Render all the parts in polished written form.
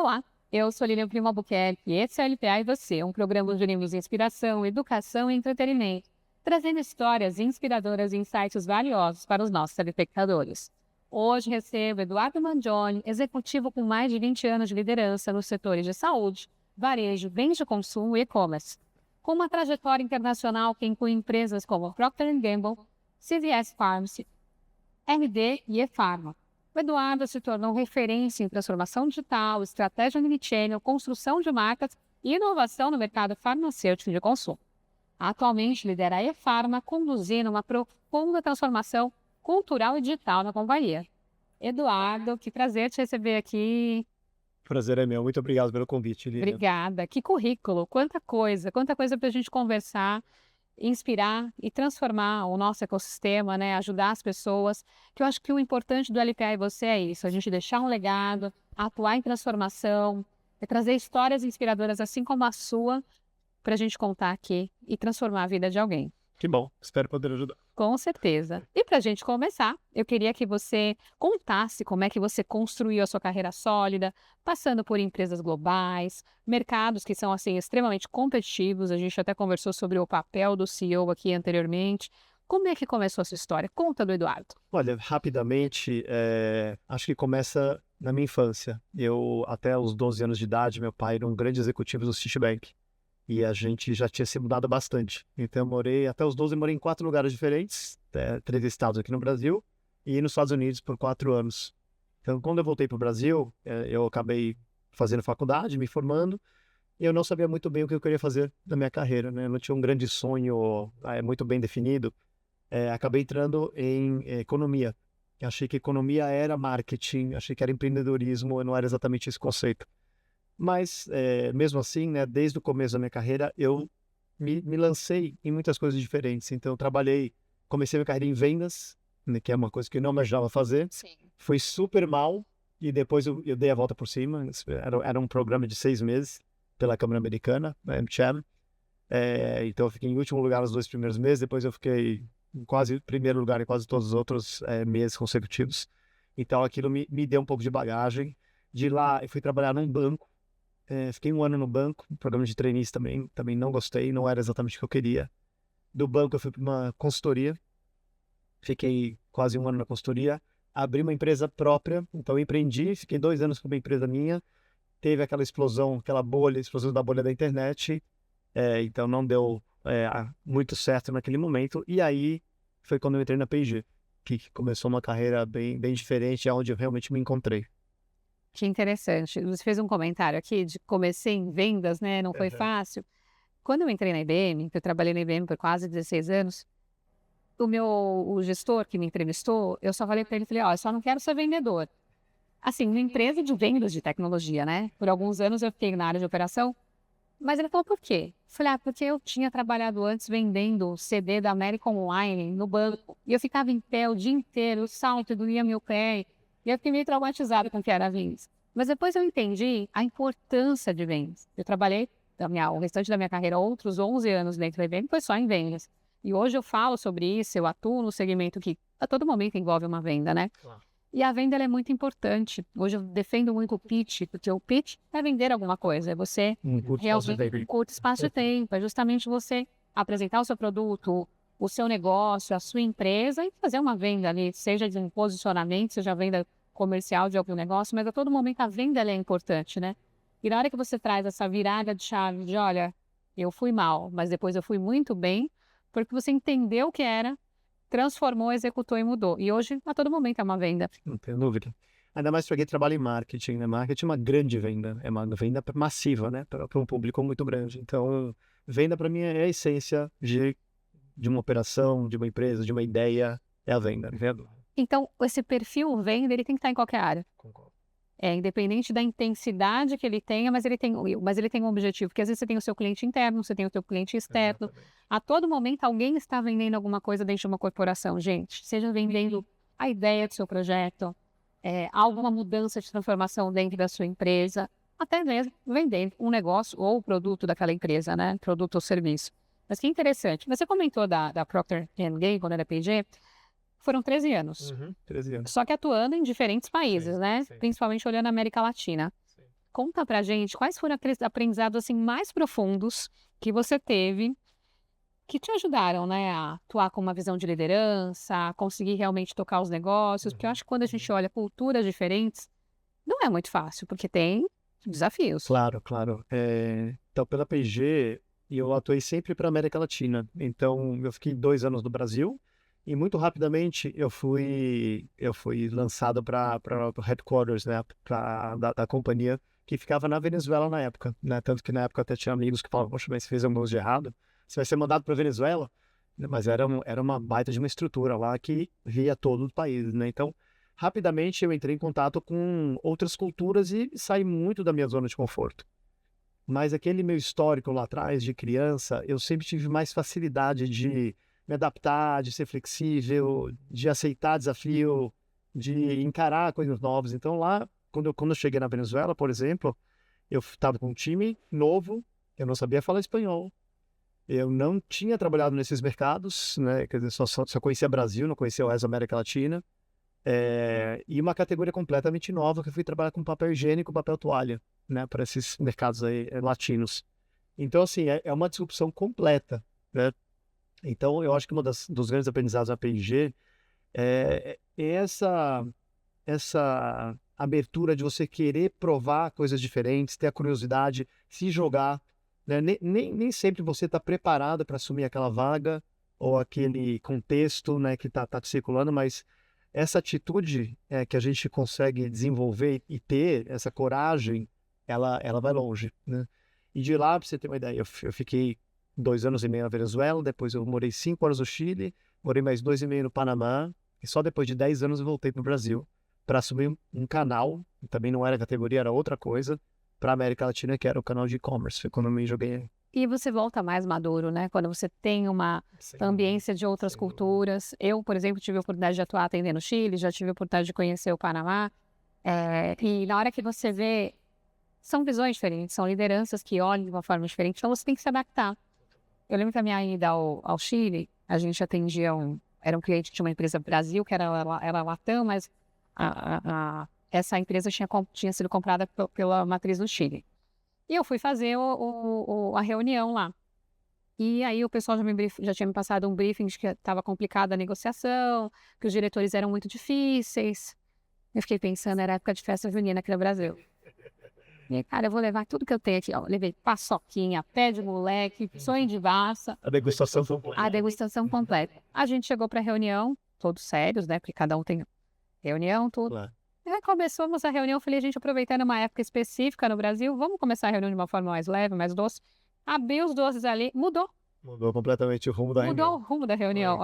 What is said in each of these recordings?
Olá, eu sou Lilian Primo Albuquerque e esse é o LPA e Você, um programa de unimos inspiração, educação e entretenimento, trazendo histórias inspiradoras e insights valiosos para os nossos telespectadores. Hoje recebo Eduardo Mangione, executivo com mais de 20 anos de liderança nos setores de saúde, varejo, bens de consumo e e-commerce. Com uma trajetória internacional que inclui empresas como Procter & Gamble, CVS Pharmacy, RD e ePharma. O Eduardo se tornou referência em transformação digital, estratégia omnichannel, construção de marcas e inovação no mercado farmacêutico de consumo. Atualmente lidera a ePharma, conduzindo uma profunda transformação cultural e digital na companhia. Eduardo, que prazer te receber aqui. Prazer é meu. Muito obrigado pelo convite, Lilian. Obrigada. Que currículo, quanta coisa para a gente conversar, inspirar e transformar o nosso ecossistema, né? Ajudar as pessoas, que eu acho que o importante do LPA e Você é isso, a gente deixar um legado, atuar em transformação, trazer histórias inspiradoras assim como a sua, para a gente contar aqui e transformar a vida de alguém. Que bom. Espero poder ajudar. Com certeza. E para a gente começar, eu queria que você contasse como é que você construiu a sua carreira sólida, passando por empresas globais, mercados que são assim extremamente competitivos. A gente até conversou sobre o papel do CEO aqui anteriormente. Como é que começou a sua história? Conta do Eduardo. Olha, rapidamente, acho que começa na minha infância. Eu, até os 12 anos de idade, meu pai era um grande executivo do Citibank. E a gente já tinha se mudado bastante. Então eu morei, até os 12, eu morei em 4 lugares diferentes, 3 estados aqui no Brasil e nos Estados Unidos por 4 anos. Então quando eu voltei para o Brasil, eu acabei fazendo faculdade, me formando, e eu não sabia muito bem o que eu queria fazer na minha carreira, né? Eu não tinha um grande sonho muito bem definido. Acabei entrando em economia. Achei que economia era marketing, achei que era empreendedorismo, não era exatamente esse conceito. Mas, mesmo assim, né, desde o começo da minha carreira, eu me lancei em muitas coisas diferentes. Então, eu comecei minha carreira em vendas, né, que é uma coisa que eu não imaginava fazer. Sim. Foi super mal, e depois eu dei a volta por cima. Era um programa de 6 meses pela Câmara Americana, a AmCham. Então, eu fiquei em último lugar nos 2 primeiros meses, depois eu fiquei em quase primeiro lugar em quase todos os outros meses consecutivos. Então, aquilo me deu um pouco de bagagem. De lá, eu fui trabalhar num banco. Fiquei 1 ano no banco, programa de trainees também não gostei, não era exatamente o que eu queria. Do banco eu fui para uma consultoria, fiquei quase 1 ano na consultoria, abri uma empresa própria, então eu empreendi, fiquei 2 anos com uma empresa minha, teve aquela explosão, explosão da bolha da internet, então não deu muito certo naquele momento, e aí foi quando eu entrei na P&G, que começou uma carreira bem diferente, onde eu realmente me encontrei. Que interessante. Você fez um comentário aqui de comecei em vendas, né? Não foi fácil. Quando eu entrei na IBM, eu trabalhei na IBM por quase 16 anos, o gestor que me entrevistou, eu só falei para ele, eu só não quero ser vendedor. Assim, uma empresa de vendas de tecnologia, né? Por alguns anos eu fiquei na área de operação, mas ele falou, por quê? Eu falei, porque eu tinha trabalhado antes vendendo CD da American Online no banco, e eu ficava em pé o dia inteiro, o salto doía meu pé, e eu fiquei meio traumatizada com o que era vendas. Mas depois eu entendi a importância de vendas. Eu trabalhei o restante da minha carreira, outros 11 anos dentro da IBM, foi só em vendas. E hoje eu falo sobre isso, eu atuo no segmento que a todo momento envolve uma venda, né? Claro. E a venda ela é muito importante. Hoje eu defendo muito o pitch, porque o pitch é vender alguma coisa, é você realmente um curto espaço de tempo, é justamente você apresentar o seu produto, o seu negócio, a sua empresa e fazer uma venda ali, seja de um posicionamento, seja venda comercial de algum negócio, mas a todo momento a venda ela é importante, né? E na hora que você traz essa virada de chave de, olha, eu fui mal, mas depois eu fui muito bem, porque você entendeu o que era, transformou, executou e mudou. E hoje, a todo momento, é uma venda. Não tenho dúvida. Ainda mais para quem trabalha em marketing, né? Marketing é uma grande venda, é uma venda massiva, né? Para um público muito grande. Então, venda para mim é a essência de uma operação, de uma empresa, de uma ideia, é a venda, entendeu? Então, esse perfil venda, ele tem que estar em qualquer área. Concordo. Independente da intensidade que ele tenha, mas ele tem um objetivo, porque às vezes você tem o seu cliente interno, você tem o seu cliente externo. Exatamente. A todo momento alguém está vendendo alguma coisa dentro de uma corporação, gente. Seja vendendo a ideia do seu projeto, alguma mudança de transformação dentro da sua empresa, até mesmo vendendo um negócio ou o produto daquela empresa, né? Produto ou serviço. Mas que interessante. Você comentou da Procter & Gamble, né, da P&G, foram 13 anos. 13 anos. Só que atuando em diferentes países, Sim, né? sim. Principalmente olhando a América Latina. Sim. conta pra gente quais foram aqueles aprendizados assim, mais profundos que você teve, que te ajudaram, né, a atuar com uma visão de liderança, a conseguir realmente tocar os negócios, porque eu acho que quando a gente olha culturas diferentes, não é muito fácil, porque tem desafios. Claro, claro. Então, pela P&G, eu atuei sempre para a América Latina. Então, eu fiquei 2 anos no Brasil e muito rapidamente eu fui lançado para o headquarters, né, da companhia que ficava na Venezuela na época, né? Tanto que na época até tinha amigos que falavam, poxa, mas você fez alguma coisa de errado, você vai ser mandado para Venezuela? Mas era uma baita de uma estrutura lá que via todo o país, né? Então, rapidamente eu entrei em contato com outras culturas e saí muito da minha zona de conforto. Mas aquele meu histórico lá atrás, de criança, eu sempre tive mais facilidade de me adaptar, de ser flexível, de aceitar desafio, de encarar coisas novas. Então lá, quando eu cheguei na Venezuela, por exemplo, eu estava com um time novo, eu não sabia falar espanhol, eu não tinha trabalhado nesses mercados, né? Quer dizer, só conhecia Brasil, não conhecia o resto da América Latina. E uma categoria completamente nova que eu fui trabalhar com papel higiênico, papel toalha, né, para esses mercados aí latinos. Então, assim, é uma disrupção completa, né? Então, eu acho que dos grandes aprendizados da P&G é essa abertura de você querer provar coisas diferentes, ter a curiosidade, se jogar, né? Nem sempre você está preparado para assumir aquela vaga ou aquele contexto, né, que está te circulando, mas essa atitude que a gente consegue desenvolver e ter, essa coragem, ela vai longe, né? E de lá, para você ter uma ideia, eu fiquei 2 anos e meio na Venezuela, depois eu morei 5 anos no Chile, morei mais 2 e meio no Panamá, e só depois de 10 anos eu voltei para o Brasil para assumir um canal, que também não era categoria, era outra coisa, para a América Latina, que era o canal de e-commerce. Foi quando eu me joguei. E você volta mais maduro, né? Quando você tem uma ambiência de outras culturas. Eu, por exemplo, tive a oportunidade de atuar atendendo o Chile, já tive a oportunidade de conhecer o Panamá. E na hora que você vê, são visões diferentes, são lideranças que olham de uma forma diferente, então você tem que se adaptar. Eu lembro que a minha ida ao Chile, a gente atendia era um cliente que tinha uma empresa Brasil, que era Latam, mas essa empresa tinha sido comprada pela matriz do Chile. E eu fui fazer a reunião lá. E aí o pessoal já tinha me passado um briefing de que estava complicada a negociação, que os diretores eram muito difíceis. Eu fiquei pensando, era época de festa junina aqui no Brasil. E aí, cara, eu vou levar tudo que eu tenho aqui, ó. Levei paçoquinha, pé de moleque, sonho de massa. A degustação completa. A degustação completa. A gente chegou para a reunião, todos sérios, né? Porque cada um tem reunião, tudo. Claro. E aí começamos a reunião, eu falei, gente, aproveitando uma época específica no Brasil, vamos começar a reunião de uma forma mais leve, mais doce. Abri os doces ali, mudou Mudou completamente o rumo da reunião. o rumo da reunião.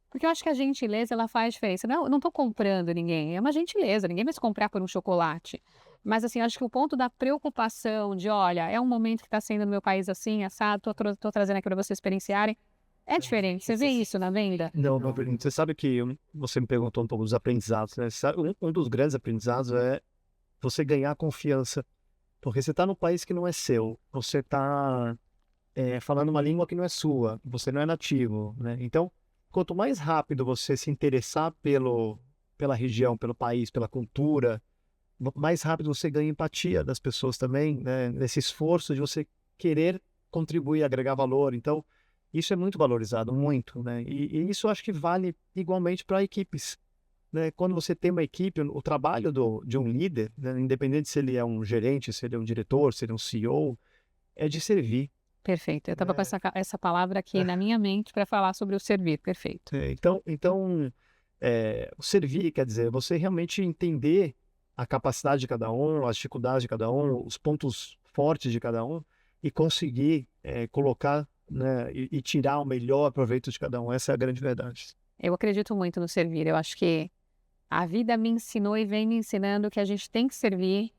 Porque eu acho que a gentileza, ela faz diferença. Não, eu não estou comprando ninguém, é uma gentileza, ninguém vai se comprar por um chocolate. Mas assim, acho que o ponto da preocupação de, olha, é um momento que está sendo no meu país assim, assado, tô trazendo aqui para vocês experienciarem, é diferente. Você vê isso na venda? Não, você sabe que você me perguntou um pouco dos aprendizados, né? Um dos grandes aprendizados é você ganhar confiança, porque você está num país que não é seu, você está falando uma língua que não é sua, você não é nativo, né? Então, quanto mais rápido você se interessar pela região, pelo país, pela cultura, mais rápido você ganha empatia das pessoas também, né? Nesse esforço de você querer contribuir, agregar valor. Então, isso é muito valorizado, muito, né? E isso eu acho que vale igualmente para equipes, né? Quando você tem uma equipe, o trabalho de um líder, né? Independente se ele é um gerente, se ele é um diretor, se ele é um CEO, é de servir. Perfeito. Eu estava com essa palavra aqui na minha mente para falar sobre o servir. Perfeito. Então o servir quer dizer você realmente entender a capacidade de cada um, as dificuldades de cada um, os pontos fortes de cada um e conseguir colocar, né, e tirar o melhor proveito de cada um. Essa é a grande verdade. Eu acredito muito no servir. Eu acho que a vida me ensinou e vem me ensinando que a gente tem que servir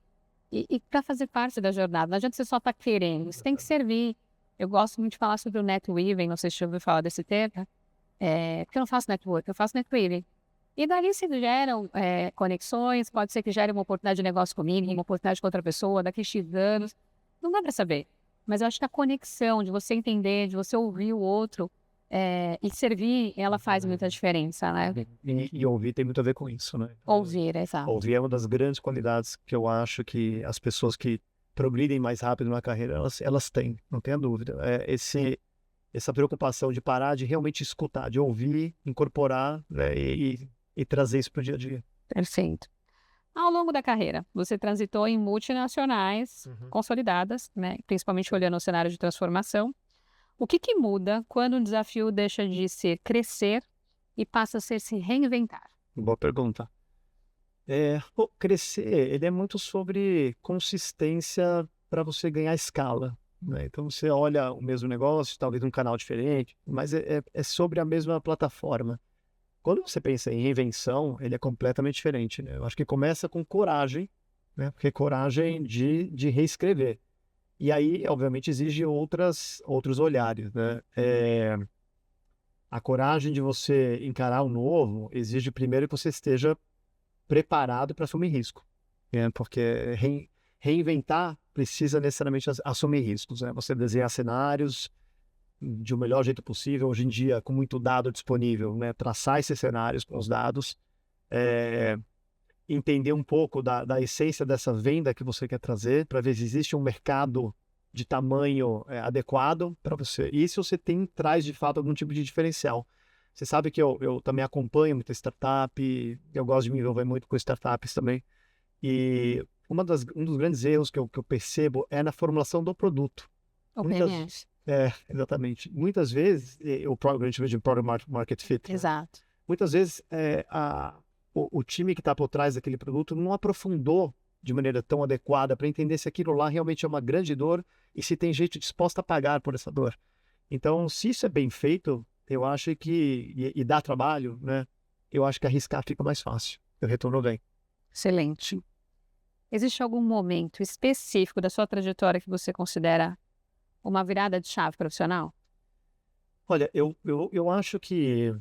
e para fazer parte da jornada. Não adianta você só estar querendo, você tem que servir. Eu gosto muito de falar sobre o netweaving, não sei se você já ouviu falar desse termo, porque eu não faço network, eu faço netweaving. E dali se geram conexões, pode ser que gere uma oportunidade de negócio comigo, uma oportunidade com outra pessoa, daqui a X anos, não dá para saber. Mas eu acho que a conexão, de você entender, de você ouvir o outro, E servir, ela faz muita diferença, né? E ouvir tem muito a ver com isso, né? Ouvir, exato. Ouvir é uma das grandes qualidades que eu acho que as pessoas que progridem mais rápido na carreira, elas têm, não tenha dúvida. Essa preocupação de parar, de realmente escutar, de ouvir, incorporar, né, e trazer isso para o dia a dia. Perfeito. Ao longo da carreira, você transitou em multinacionais consolidadas, né? Principalmente olhando o cenário de transformação. O que muda quando o desafio deixa de ser crescer e passa a ser se reinventar? Boa pergunta. Crescer, ele é muito sobre consistência para você ganhar escala, né? Então você olha o mesmo negócio, talvez um canal diferente, mas é sobre a mesma plataforma. Quando você pensa em reinvenção, ele é completamente diferente, né? Eu acho que começa com coragem, né? Porque coragem de reescrever. E aí, obviamente, exige outros olhares, né? A coragem de você encarar o novo exige primeiro que você esteja preparado para assumir risco, né? Porque reinventar precisa necessariamente assumir riscos, né? Você desenhar cenários de o melhor jeito possível, hoje em dia, com muito dado disponível, né? Traçar esses cenários com os dados, entender um pouco da essência dessa venda que você quer trazer, para ver se existe um mercado de tamanho adequado para você. E se você traz de fato algum tipo de diferencial. Você sabe que eu também acompanho muita startup, eu gosto de me envolver muito com startups também. E um dos grandes erros que eu percebo é na formulação do produto. O PMS. Exatamente. Muitas vezes, a gente vê de Product Market Fit. Exato. Né? Muitas vezes, o time que está por trás daquele produto não aprofundou de maneira tão adequada para entender se aquilo lá realmente é uma grande dor e se tem gente disposta a pagar por essa dor. Então, se isso é bem feito, eu acho que, e dá trabalho, né? Eu acho que arriscar fica mais fácil. O retorno vem. Excelente. Existe algum momento específico da sua trajetória que você considera uma virada de chave profissional? Olha, eu acho que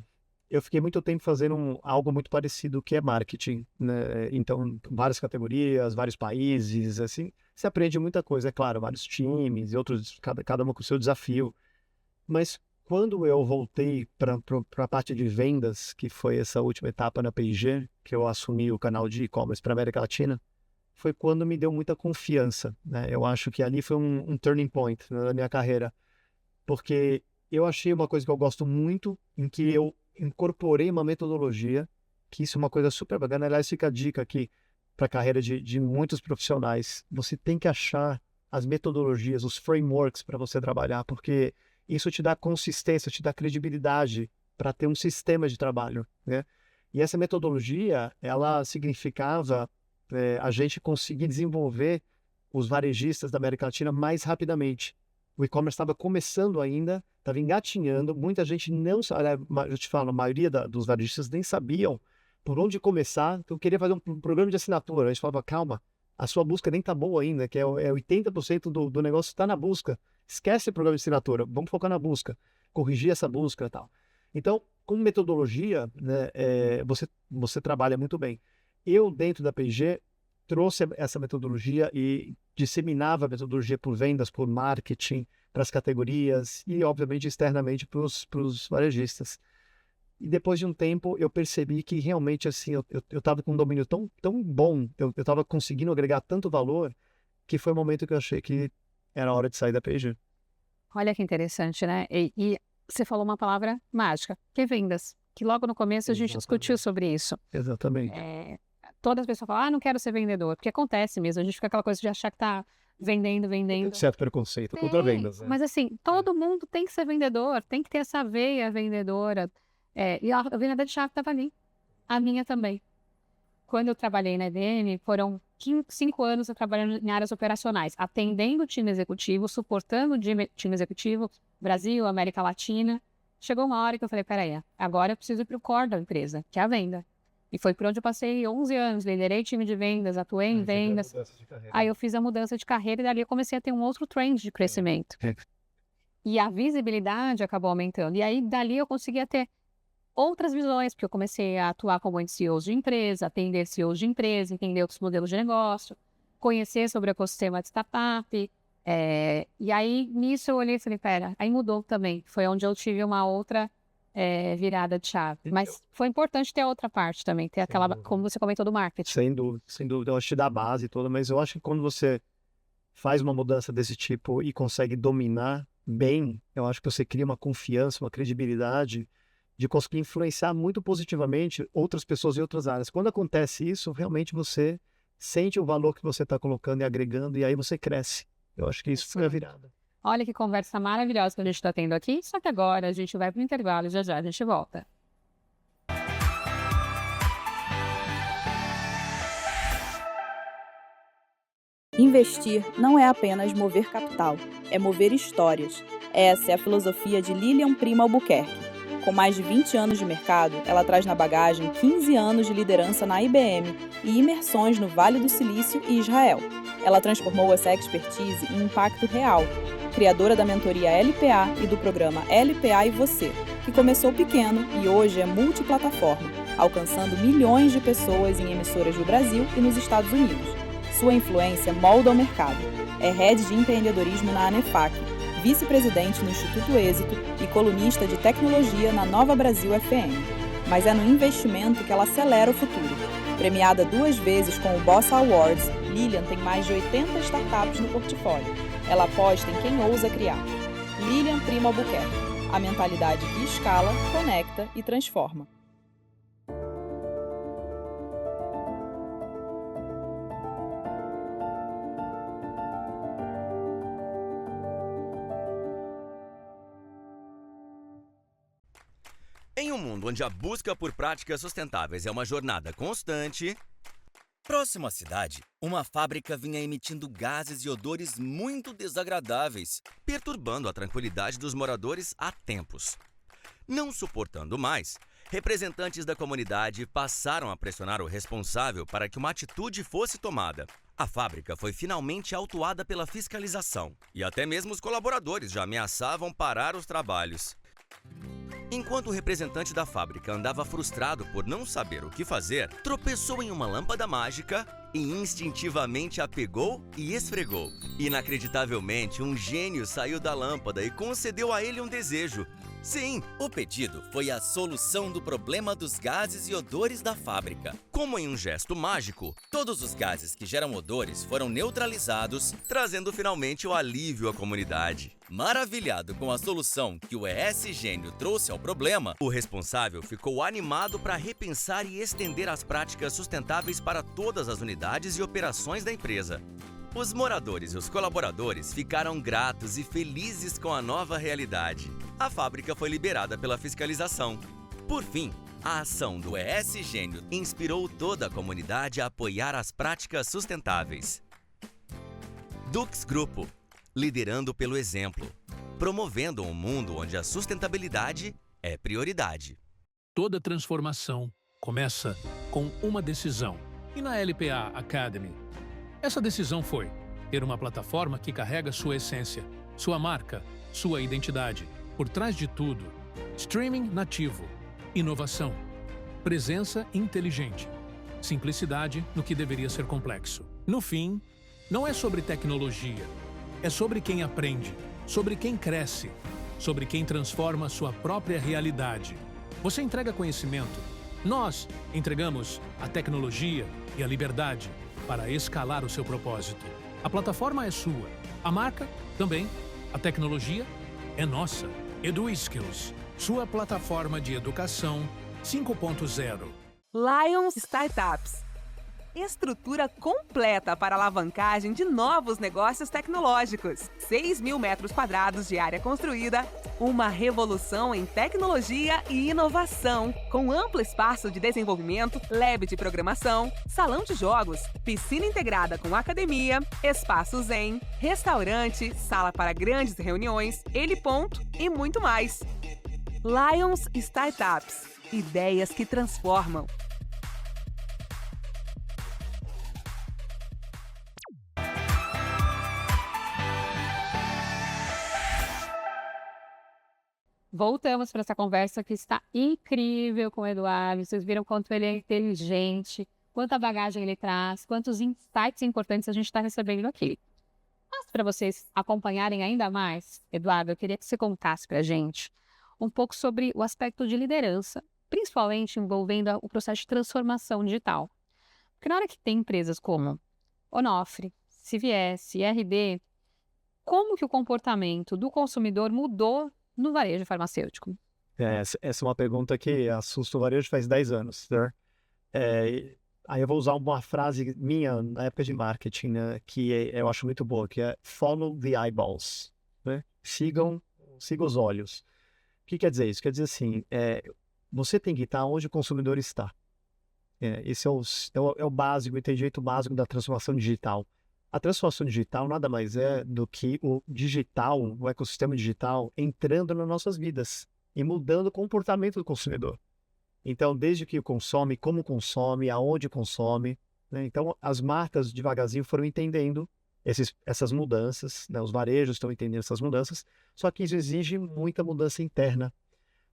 eu fiquei muito tempo fazendo algo muito parecido que é marketing, né? Então, várias categorias, vários países, assim, você aprende muita coisa, é claro, vários times e outros, cada uma com o seu desafio. Mas quando eu voltei para a parte de vendas, que foi essa última etapa na P&G, que eu assumi o canal de e-commerce para a América Latina, foi quando me deu muita confiança, né? Eu acho que ali foi um turning point, né, na minha carreira, porque eu achei uma coisa que eu gosto muito, em que eu incorporei uma metodologia, que isso é uma coisa super bacana. Aliás, fica a dica aqui para a carreira de muitos profissionais. Você tem que achar as metodologias, os frameworks para você trabalhar, porque isso te dá consistência, te dá credibilidade para ter um sistema de trabalho, né? E essa metodologia, ela significava a gente conseguir desenvolver os varejistas da América Latina mais rapidamente. O e-commerce estava começando ainda, estava engatinhando, muita gente não sabia, eu te falo, a maioria dos varejistas nem sabiam por onde começar, então eu queria fazer um programa de assinatura. A gente falava, calma, a sua busca nem está boa ainda, que é 80% do negócio está na busca. Esquece o programa de assinatura, vamos focar na busca, corrigir essa busca e tal. Então, com metodologia, né, você trabalha muito bem. Eu, dentro da P&G, trouxe essa metodologia e disseminava a metodologia por vendas, por marketing, para as categorias e, obviamente, externamente para os varejistas. E depois de um tempo, eu percebi que realmente, assim, eu estava com um domínio tão bom, eu estava conseguindo agregar tanto valor, que foi o momento que eu achei que era hora de sair da P&G. Olha que interessante, né? E você falou uma palavra mágica, que é vendas, que logo no começo a gente discutiu sobre isso. Exatamente. Todas as pessoas falam, não quero ser vendedor, porque acontece mesmo, a gente fica aquela coisa de achar que tá vendendo. Tem um certo preconceito contra vendas, né? Mas assim, todo mundo tem que ser vendedor, tem que ter essa veia vendedora. E a virada de chave estava ali, a minha também. Quando eu trabalhei na IBM, foram 5 anos eu trabalhando em áreas operacionais, atendendo o time executivo, suportando o time executivo, Brasil, América Latina. Chegou uma hora que eu falei, peraí, agora eu preciso ir para o core da empresa, que é a venda. E foi por onde eu passei 11 anos, liderei time de vendas, atuei em vendas. Aí eu fiz a mudança de carreira e dali eu comecei a ter um outro trend de crescimento. E a visibilidade acabou aumentando. E aí dali eu conseguia ter outras visões, porque eu comecei a atuar como CEOs de empresa, atender CEOs de empresa, entender outros modelos de negócio, conhecer sobre o ecossistema de startup, E aí, nisso, eu olhei e falei, pera, aí mudou também. Foi onde eu tive uma outra virada de chave. Mas foi importante ter a outra parte também, ter aquela, como você comentou, do marketing. Sem dúvida, sem dúvida. Eu acho que dá a base toda, mas eu acho que quando você faz uma mudança desse tipo e consegue dominar bem, eu acho que você cria uma confiança, uma credibilidade de conseguir influenciar muito positivamente outras pessoas em outras áreas. Quando acontece isso, realmente você sente o valor que você está colocando e agregando, e aí você cresce. Eu acho que isso foi a virada. Olha que conversa maravilhosa que a gente está tendo aqui, só que agora a gente vai para o intervalo e já já a gente volta. Investir não é apenas mover capital, é mover histórias. Essa é a filosofia de Lilian Primo Albuquerque. Com mais de 20 anos de mercado, ela traz na bagagem 15 anos de liderança na IBM e imersões no Vale do Silício e Israel. Ela transformou essa expertise em impacto real, criadora da mentoria LPA e do programa LPA e Você, que começou pequeno e hoje é multiplataforma, alcançando milhões de pessoas em emissoras no Brasil e nos Estados Unidos. Sua influência molda o mercado. É head de empreendedorismo na ANEFAC, vice-presidente no Instituto Êxito e colunista de tecnologia na Nova Brasil FM. Mas é no investimento que ela acelera o futuro. Premiada 2 vezes com o Boss Awards, Lilian tem mais de 80 startups no portfólio. Ela aposta em quem ousa criar. Lilian Primo Albuquerque. A mentalidade que escala, conecta e transforma. Em um mundo onde a busca por práticas sustentáveis é uma jornada constante, próximo à cidade, uma fábrica vinha emitindo gases e odores muito desagradáveis, perturbando a tranquilidade dos moradores há tempos. Não suportando mais, representantes da comunidade passaram a pressionar o responsável para que uma atitude fosse tomada. A fábrica foi finalmente autuada pela fiscalização, e até mesmo os colaboradores já ameaçavam parar os trabalhos. Enquanto o representante da fábrica andava frustrado por não saber o que fazer, tropeçou em uma lâmpada mágica e instintivamente a pegou e esfregou. Inacreditavelmente, um gênio saiu da lâmpada e concedeu a ele um desejo. Sim, o pedido foi a solução do problema dos gases e odores da fábrica. Como em um gesto mágico, todos os gases que geram odores foram neutralizados, trazendo finalmente o alívio à comunidade. Maravilhado com a solução que o ES Gênio trouxe ao problema, o responsável ficou animado para repensar e estender as práticas sustentáveis para todas as unidades e operações da empresa. Os moradores e os colaboradores ficaram gratos e felizes com a nova realidade. A fábrica foi liberada pela fiscalização. Por fim, a ação do ES Gênio inspirou toda a comunidade a apoiar as práticas sustentáveis. Dux Grupo, liderando pelo exemplo, promovendo um mundo onde a sustentabilidade é prioridade. Toda transformação começa com uma decisão. E na LPA Academy, essa decisão foi ter uma plataforma que carrega sua essência, sua marca, sua identidade. Por trás de tudo, streaming nativo, inovação, presença inteligente, simplicidade no que deveria ser complexo. No fim, não é sobre tecnologia, é sobre quem aprende, sobre quem cresce, sobre quem transforma sua própria realidade. Você entrega conhecimento, nós entregamos a tecnologia e a liberdade para escalar o seu propósito. A plataforma é sua, a marca também, a tecnologia é nossa. EduSkills, sua plataforma de educação 5.0. Lions Startups. Estrutura completa para alavancagem de novos negócios tecnológicos. 6.000 metros quadrados de área construída. Uma revolução em tecnologia e inovação. Com amplo espaço de desenvolvimento, lab de programação, salão de jogos, piscina integrada com academia, espaço zen, restaurante, sala para grandes reuniões, heliponto e muito mais. Lions Startups. Ideias que transformam. Voltamos para essa conversa que está incrível com o Eduardo. Vocês viram quanto ele é inteligente, quanta bagagem ele traz, quantos insights importantes a gente está recebendo aqui. Mas para vocês acompanharem ainda mais, Eduardo, eu queria que você contasse para a gente um pouco sobre o aspecto de liderança, principalmente envolvendo o processo de transformação digital. Porque na hora que tem empresas como Onofre, CVS, RD, como que o comportamento do consumidor mudou no varejo farmacêutico? Essa é uma pergunta que assusta o varejo faz 10 anos, né? Aí eu vou usar uma frase minha na época de marketing, né, eu acho muito boa, que é follow the eyeballs, né? Sigam os olhos. O que quer dizer isso? Quer dizer assim, você tem que estar onde o consumidor está. Esse é o básico, o entendimento básico da transformação digital. A transformação digital nada mais é do que o digital, o ecossistema digital, entrando nas nossas vidas e mudando o comportamento do consumidor. Então, desde que consome, como consome, aonde consome, né? Então, as marcas devagarzinho foram entendendo essas mudanças, né? Os varejos estão entendendo essas mudanças, só que isso exige muita mudança interna.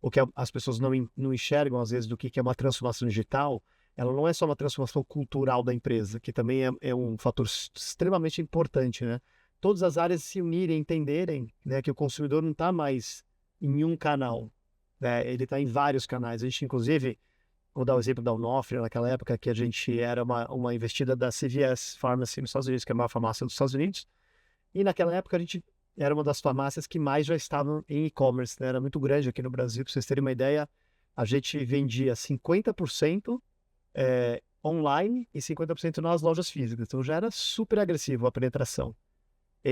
O que as pessoas não enxergam, às vezes, do que é uma transformação digital, ela não é só uma transformação cultural da empresa, que também é um fator extremamente importante, né? Todas as áreas se unirem, entenderem, né, que o consumidor não está mais em um canal, né? Ele está em vários canais. A gente, inclusive, vou dar o exemplo da Onofre, naquela época que a gente era uma investida da CVS Pharmacy nos Estados Unidos, que é a maior farmácia dos Estados Unidos, e naquela época a gente era uma das farmácias que mais já estavam em e-commerce, né? Era muito grande aqui no Brasil. Para vocês terem uma ideia, a gente vendia 50% online e 50% nas lojas físicas. Então já era super agressivo a penetração.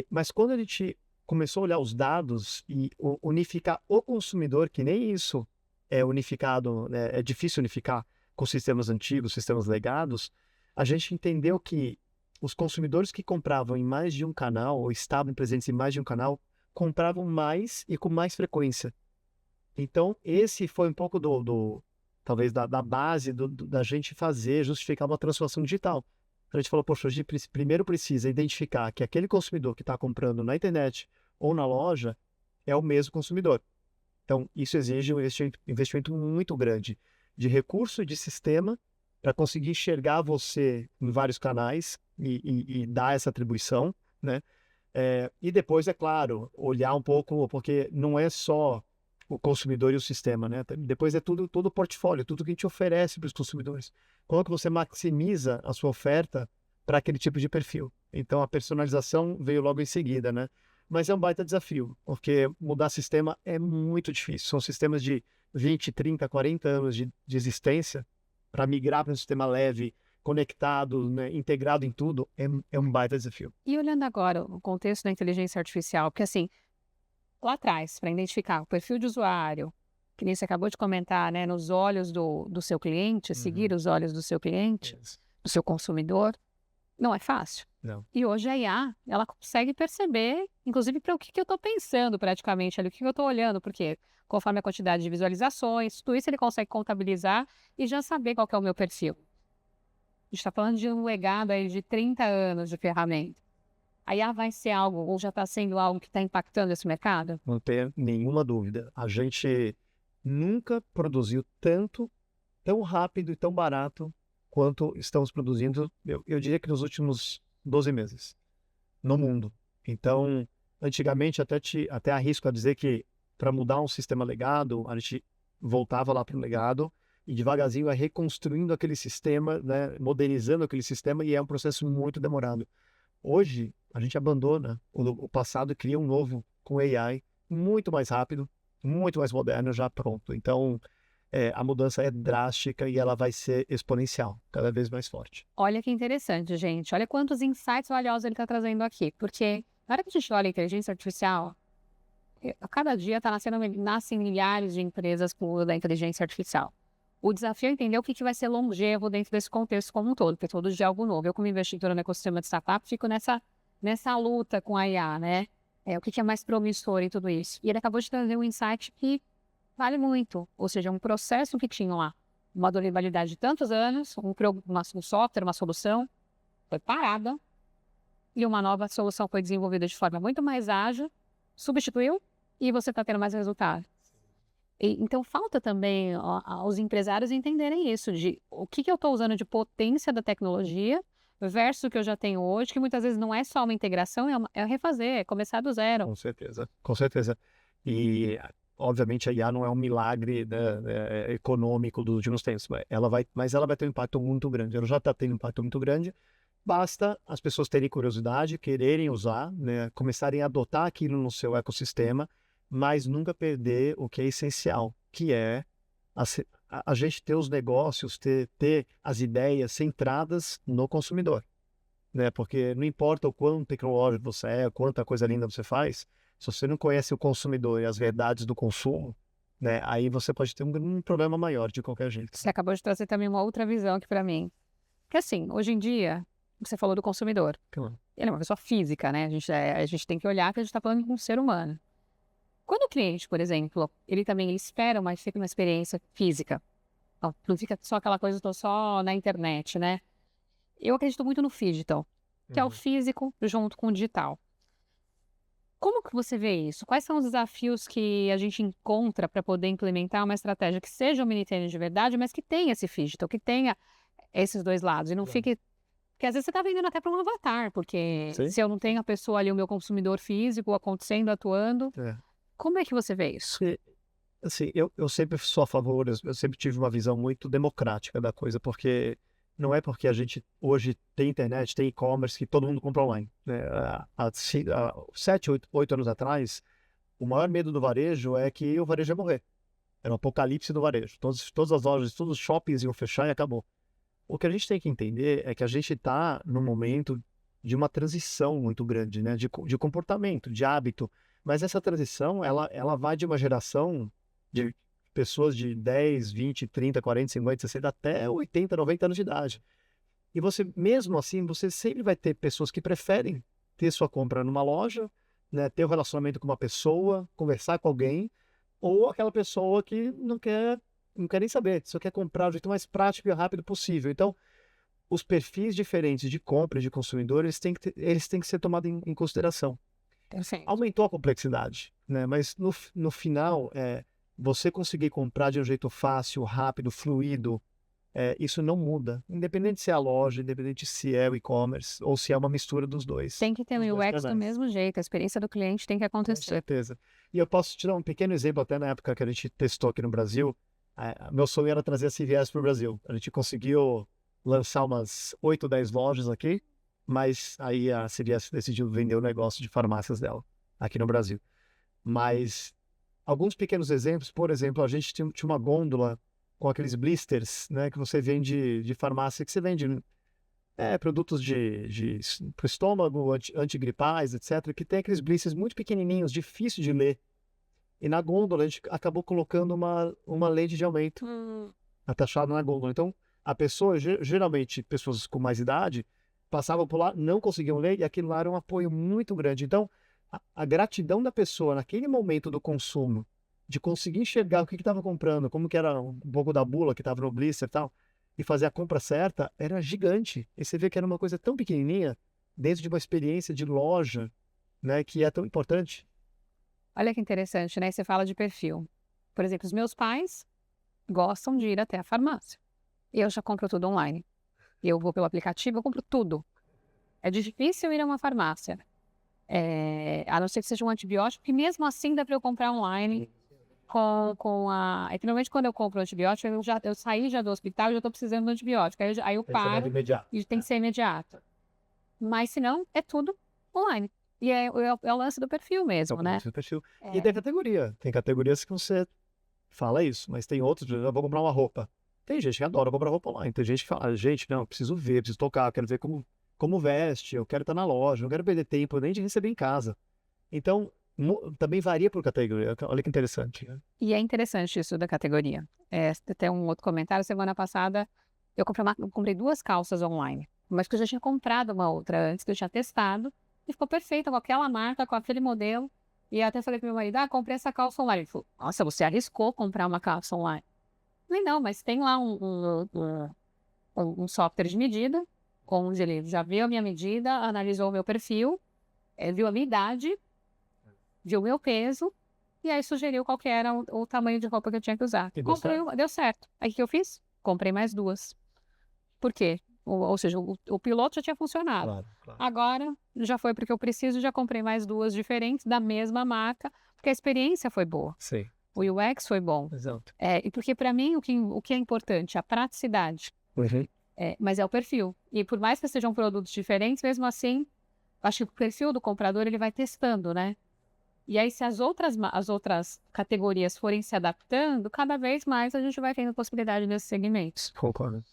Mas quando a gente começou a olhar os dados e unificar o consumidor, que nem isso é unificado, né? É difícil unificar com sistemas antigos, sistemas legados, a gente entendeu que os consumidores que compravam em mais de um canal, ou estavam presentes em mais de um canal, compravam mais e com mais frequência. Então, esse foi um pouco talvez da base da gente justificar uma transformação digital. A gente falou, poxa, a gente primeiro precisa identificar que aquele consumidor que está comprando na internet ou na loja é o mesmo consumidor. Então, isso exige um investimento muito grande de recurso e de sistema para conseguir enxergar você em vários canais e dar essa atribuição, né? E depois, é claro, olhar um pouco, porque não é só o consumidor e o sistema, né? Depois é todo o portfólio, tudo que a gente oferece para os consumidores. Como é que você maximiza a sua oferta para aquele tipo de perfil? Então, a personalização veio logo em seguida, né? Mas é um baita desafio, porque mudar sistema é muito difícil. São sistemas de 20, 30, 40 anos de existência. Para migrar para um sistema leve, conectado, né, integrado em tudo, é um baita desafio. E olhando agora o contexto da inteligência artificial, porque assim, lá atrás, para identificar o perfil de usuário, que nem você acabou de comentar, né, nos olhos do seu cliente, seguir os olhos do seu cliente, do seu consumidor, não é fácil. Não. E hoje a IA, ela consegue perceber, inclusive, para o que eu estou pensando praticamente, ali, o que eu estou olhando, porque conforme a quantidade de visualizações, tudo isso ele consegue contabilizar e já saber qual que é o meu perfil. A gente está falando de um legado aí de 30 anos de ferramenta. A IA vai ser algo, ou já está sendo algo que está impactando esse mercado? Não tem nenhuma dúvida. A gente nunca produziu tanto, tão rápido e tão barato quanto estamos produzindo, eu diria que nos últimos 12 meses, no mundo. Então, antigamente, até arrisco a dizer que para mudar um sistema legado, a gente voltava lá para o legado e devagarzinho vai reconstruindo aquele sistema, né, modernizando aquele sistema, e é um processo muito demorado. Hoje, a gente abandona o passado e cria um novo com AI, muito mais rápido, muito mais moderno, já pronto. Então, a mudança é drástica e ela vai ser exponencial, cada vez mais forte. Olha que interessante, gente. Olha quantos insights valiosos ele está trazendo aqui. Porque na hora que a gente olha a inteligência artificial, a cada dia nascem milhares de empresas com o uso da inteligência artificial. O desafio é entender o que vai ser longevo dentro desse contexto como um todo, porque todo dia é algo novo. Eu, como investidora no ecossistema de startup, fico nessa luta com a IA, né? O que é mais promissor em tudo isso. E ele acabou de trazer um insight que vale muito. Ou seja, um processo que tinha lá uma durabilidade de tantos anos, um software, uma solução, foi parada e uma nova solução foi desenvolvida de forma muito mais ágil, substituiu e você está tendo mais resultado. Então, falta também aos empresários entenderem isso, de o que eu estou usando de potência da tecnologia versus o que eu já tenho hoje, que muitas vezes não é só uma integração, é refazer, é começar do zero. Com certeza, com certeza. E, obviamente, a IA não é um milagre, né, econômico dos últimos tempos, mas ela vai ter um impacto muito grande. Ela já está tendo um impacto muito grande. Basta as pessoas terem curiosidade, quererem usar, né, começarem a adotar aquilo no seu ecossistema, mas nunca perder o que é essencial, que é a gente ter os negócios, ter as ideias centradas no consumidor, né? Porque não importa o quão tecnológico você é, quanta coisa linda você faz, se você não conhece o consumidor e as verdades do consumo, né, aí você pode ter um problema maior de qualquer jeito. Você acabou de trazer também uma outra visão aqui para mim. Que assim, hoje em dia, você falou do consumidor. Claro. Ele é uma pessoa física, né? A gente tem que olhar que a gente está falando com um ser humano. Quando o cliente, por exemplo, ele espera uma experiência física. Não fica só aquela coisa, estou só na internet, né? Eu acredito muito no digital, que é o físico junto com o digital. Como que você vê isso? Quais são os desafios que a gente encontra para poder implementar uma estratégia que seja omnichannel de verdade, mas que tenha esse digital, que tenha esses dois lados e não fique... Porque às vezes você está vendendo até para um avatar, porque Sim. se eu não tenho a pessoa ali, o meu consumidor físico acontecendo, atuando, como é que você vê isso? Assim, eu sempre sou a favor, eu sempre tive uma visão muito democrática da coisa, porque não é porque a gente hoje tem internet, tem e-commerce, que todo mundo compra online, né? Há 7, 8 anos atrás, o maior medo do varejo é que o varejo ia morrer. Era um apocalipse do varejo. Todas as lojas, todos os shoppings iam fechar e acabou. O que a gente tem que entender é que a gente está num momento de uma transição muito grande, né? De comportamento, de hábito. Mas essa transição, ela vai de uma geração de pessoas de 10, 20, 30, 40, 50, 60, até 80, 90 anos de idade. E você, mesmo assim, você sempre vai ter pessoas que preferem ter sua compra numa loja, né? Ter um relacionamento com uma pessoa, conversar com alguém, ou aquela pessoa que não quer nem saber, só quer comprar do jeito mais prático e rápido possível. Então, os perfis diferentes de compra e de consumidor, eles têm que ser tomados em consideração. Perfeito. Aumentou a complexidade, né? Mas no final, você conseguir comprar de um jeito fácil, rápido, fluido, isso não muda. Independente se é a loja, independente se é o e-commerce ou se é uma mistura dos dois. Tem que ter Os o dois UX do canais. mesmo jeito, a experiência do cliente tem que Com acontecer. certeza. E eu posso te dar um pequeno exemplo, até na época que a gente testou aqui no Brasil. Meu sonho era trazer a CVS para o Brasil. A gente conseguiu lançar umas 8, 10 lojas aqui, mas aí a CVS decidiu vender o negócio de farmácias dela aqui no Brasil. Mas alguns pequenos exemplos, por exemplo, a gente tinha uma gôndola com aqueles blisters, né, que você vende de farmácia, que você vende produtos para o estômago, antigripais, etc., que tem aqueles blisters muito pequenininhos, difícil de ler. E na gôndola a gente acabou colocando uma lente de aumento atachada na gôndola. Então, a pessoa, geralmente pessoas com mais idade, passavam por lá, não conseguiam ler, e aquilo lá era um apoio muito grande. Então, a gratidão da pessoa naquele momento do consumo, de conseguir enxergar o que estava comprando, como que era um pouco da bula que estava no blister e tal, e fazer a compra certa, era gigante. E você vê que era uma coisa tão pequenininha, dentro de uma experiência de loja, né, que é tão importante. Olha que interessante, né? Você fala de perfil. Por exemplo, os meus pais gostam de ir até a farmácia. E eu já compro tudo online. Eu vou pelo aplicativo, eu compro tudo. É difícil ir a uma farmácia. A não ser que seja um antibiótico, que mesmo assim dá para eu comprar online normalmente quando eu compro antibiótico, eu saí já do hospital e já estou precisando do antibiótico. Aí eu paro e tem que ser imediato. Mas se não, é tudo online. E é o lance do perfil mesmo, né? Perfil. E tem categoria. Tem categorias que você fala isso, mas tem outros, eu vou comprar uma roupa. Tem gente que adora comprar roupa online. Tem gente que fala, gente, não, preciso ver, preciso tocar, quero ver como veste, eu quero estar na loja, não quero perder tempo nem de receber em casa. Então, também varia por categoria. Olha que interessante. Né? E é interessante isso da categoria. Tem um outro comentário, semana passada, eu comprei 2 calças online, mas que eu já tinha comprado uma outra antes, que eu tinha testado, e ficou perfeita com aquela marca, com aquele modelo. E eu até falei pro meu marido, comprei essa calça online. Ele falou, nossa, você arriscou comprar uma calça online. Eu falei, não, mas tem lá um software de medida, onde ele já viu a minha medida, analisou o meu perfil, viu a minha idade, viu o meu peso, e aí sugeriu qual que era o tamanho de roupa que eu tinha que usar. Comprei, deu certo. Aí o que eu fiz? Comprei mais 2. Por quê? Ou seja, o piloto já tinha funcionado. Claro. Agora, já foi porque eu preciso, já comprei mais 2 diferentes da mesma marca, porque a experiência foi boa. Sim, O UX foi bom. exato. E porque para mim o que é importante? A praticidade. Uhum. Mas é o perfil. E por mais que sejam produtos diferentes, mesmo assim, acho que o perfil do comprador ele vai testando, né? E aí, se as outras categorias forem se adaptando, cada vez mais a gente vai tendo possibilidade nesses segmentos. Concordo.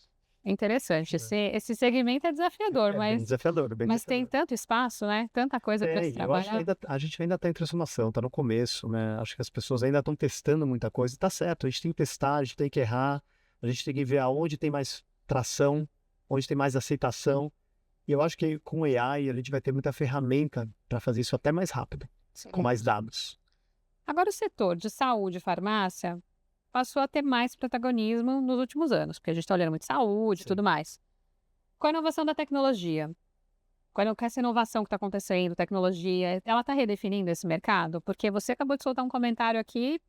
É interessante. Esse segmento é desafiador, Bem mas desafiador, bem Mas tem desafiador. tanto espaço, né? Tanta coisa para se Eu acho que trabalhar. a gente ainda está em transformação, está no começo, né? Acho que as pessoas ainda estão testando muita coisa. Tá certo, a gente tem que testar, a gente tem que errar, a gente tem que ver aonde tem mais tração, onde tem mais aceitação. E eu acho que com o AI a gente vai ter muita ferramenta para fazer isso até mais rápido, com mais dados. Agora, o setor de saúde e farmácia passou a ter mais protagonismo nos últimos anos, porque a gente está olhando muito saúde e Sim. tudo mais. Com a inovação da tecnologia, com essa inovação que está acontecendo, tecnologia, ela está redefinindo esse mercado? Porque você acabou de soltar um comentário aqui,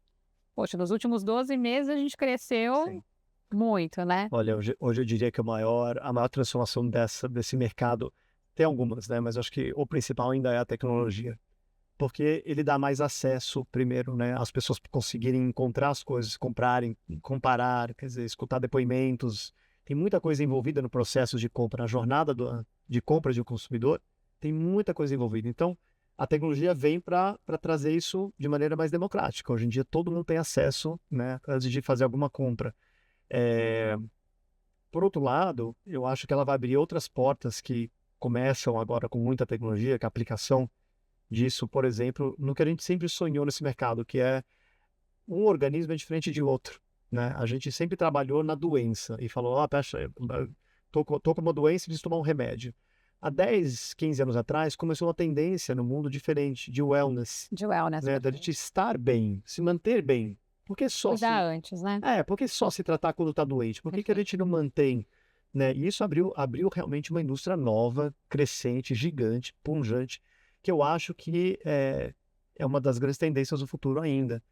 poxa, nos últimos 12 meses a gente cresceu Sim. muito, né? Olha, hoje eu diria que a maior transformação desse mercado, tem algumas, né? Mas acho que o principal ainda é a tecnologia. Porque ele dá mais acesso, primeiro, né? As pessoas conseguirem encontrar as coisas, comprarem, comparar, quer dizer, escutar depoimentos. Tem muita coisa envolvida no processo de compra, na jornada de compra de um consumidor. Tem muita coisa envolvida. Então, a tecnologia vem para trazer isso de maneira mais democrática. Hoje em dia, todo mundo tem acesso, né? Antes de fazer alguma compra. Por outro lado, eu acho que ela vai abrir outras portas que começam agora com muita tecnologia, que é a aplicação disso, por exemplo, no que a gente sempre sonhou nesse mercado, que é um organismo é diferente de outro, né? A gente sempre trabalhou na doença e falou, tô com uma doença e preciso tomar um remédio. Há 10, 15 anos atrás, começou uma tendência no mundo diferente, de wellness, De wellness. né? Da gente estar bem, se manter bem. Por que só Cuidar antes, né? por que só se tratar quando está doente? Por que a gente não mantém, né? E isso abriu realmente uma indústria nova, crescente, gigante, pungente, que eu acho que é uma das grandes tendências do futuro ainda,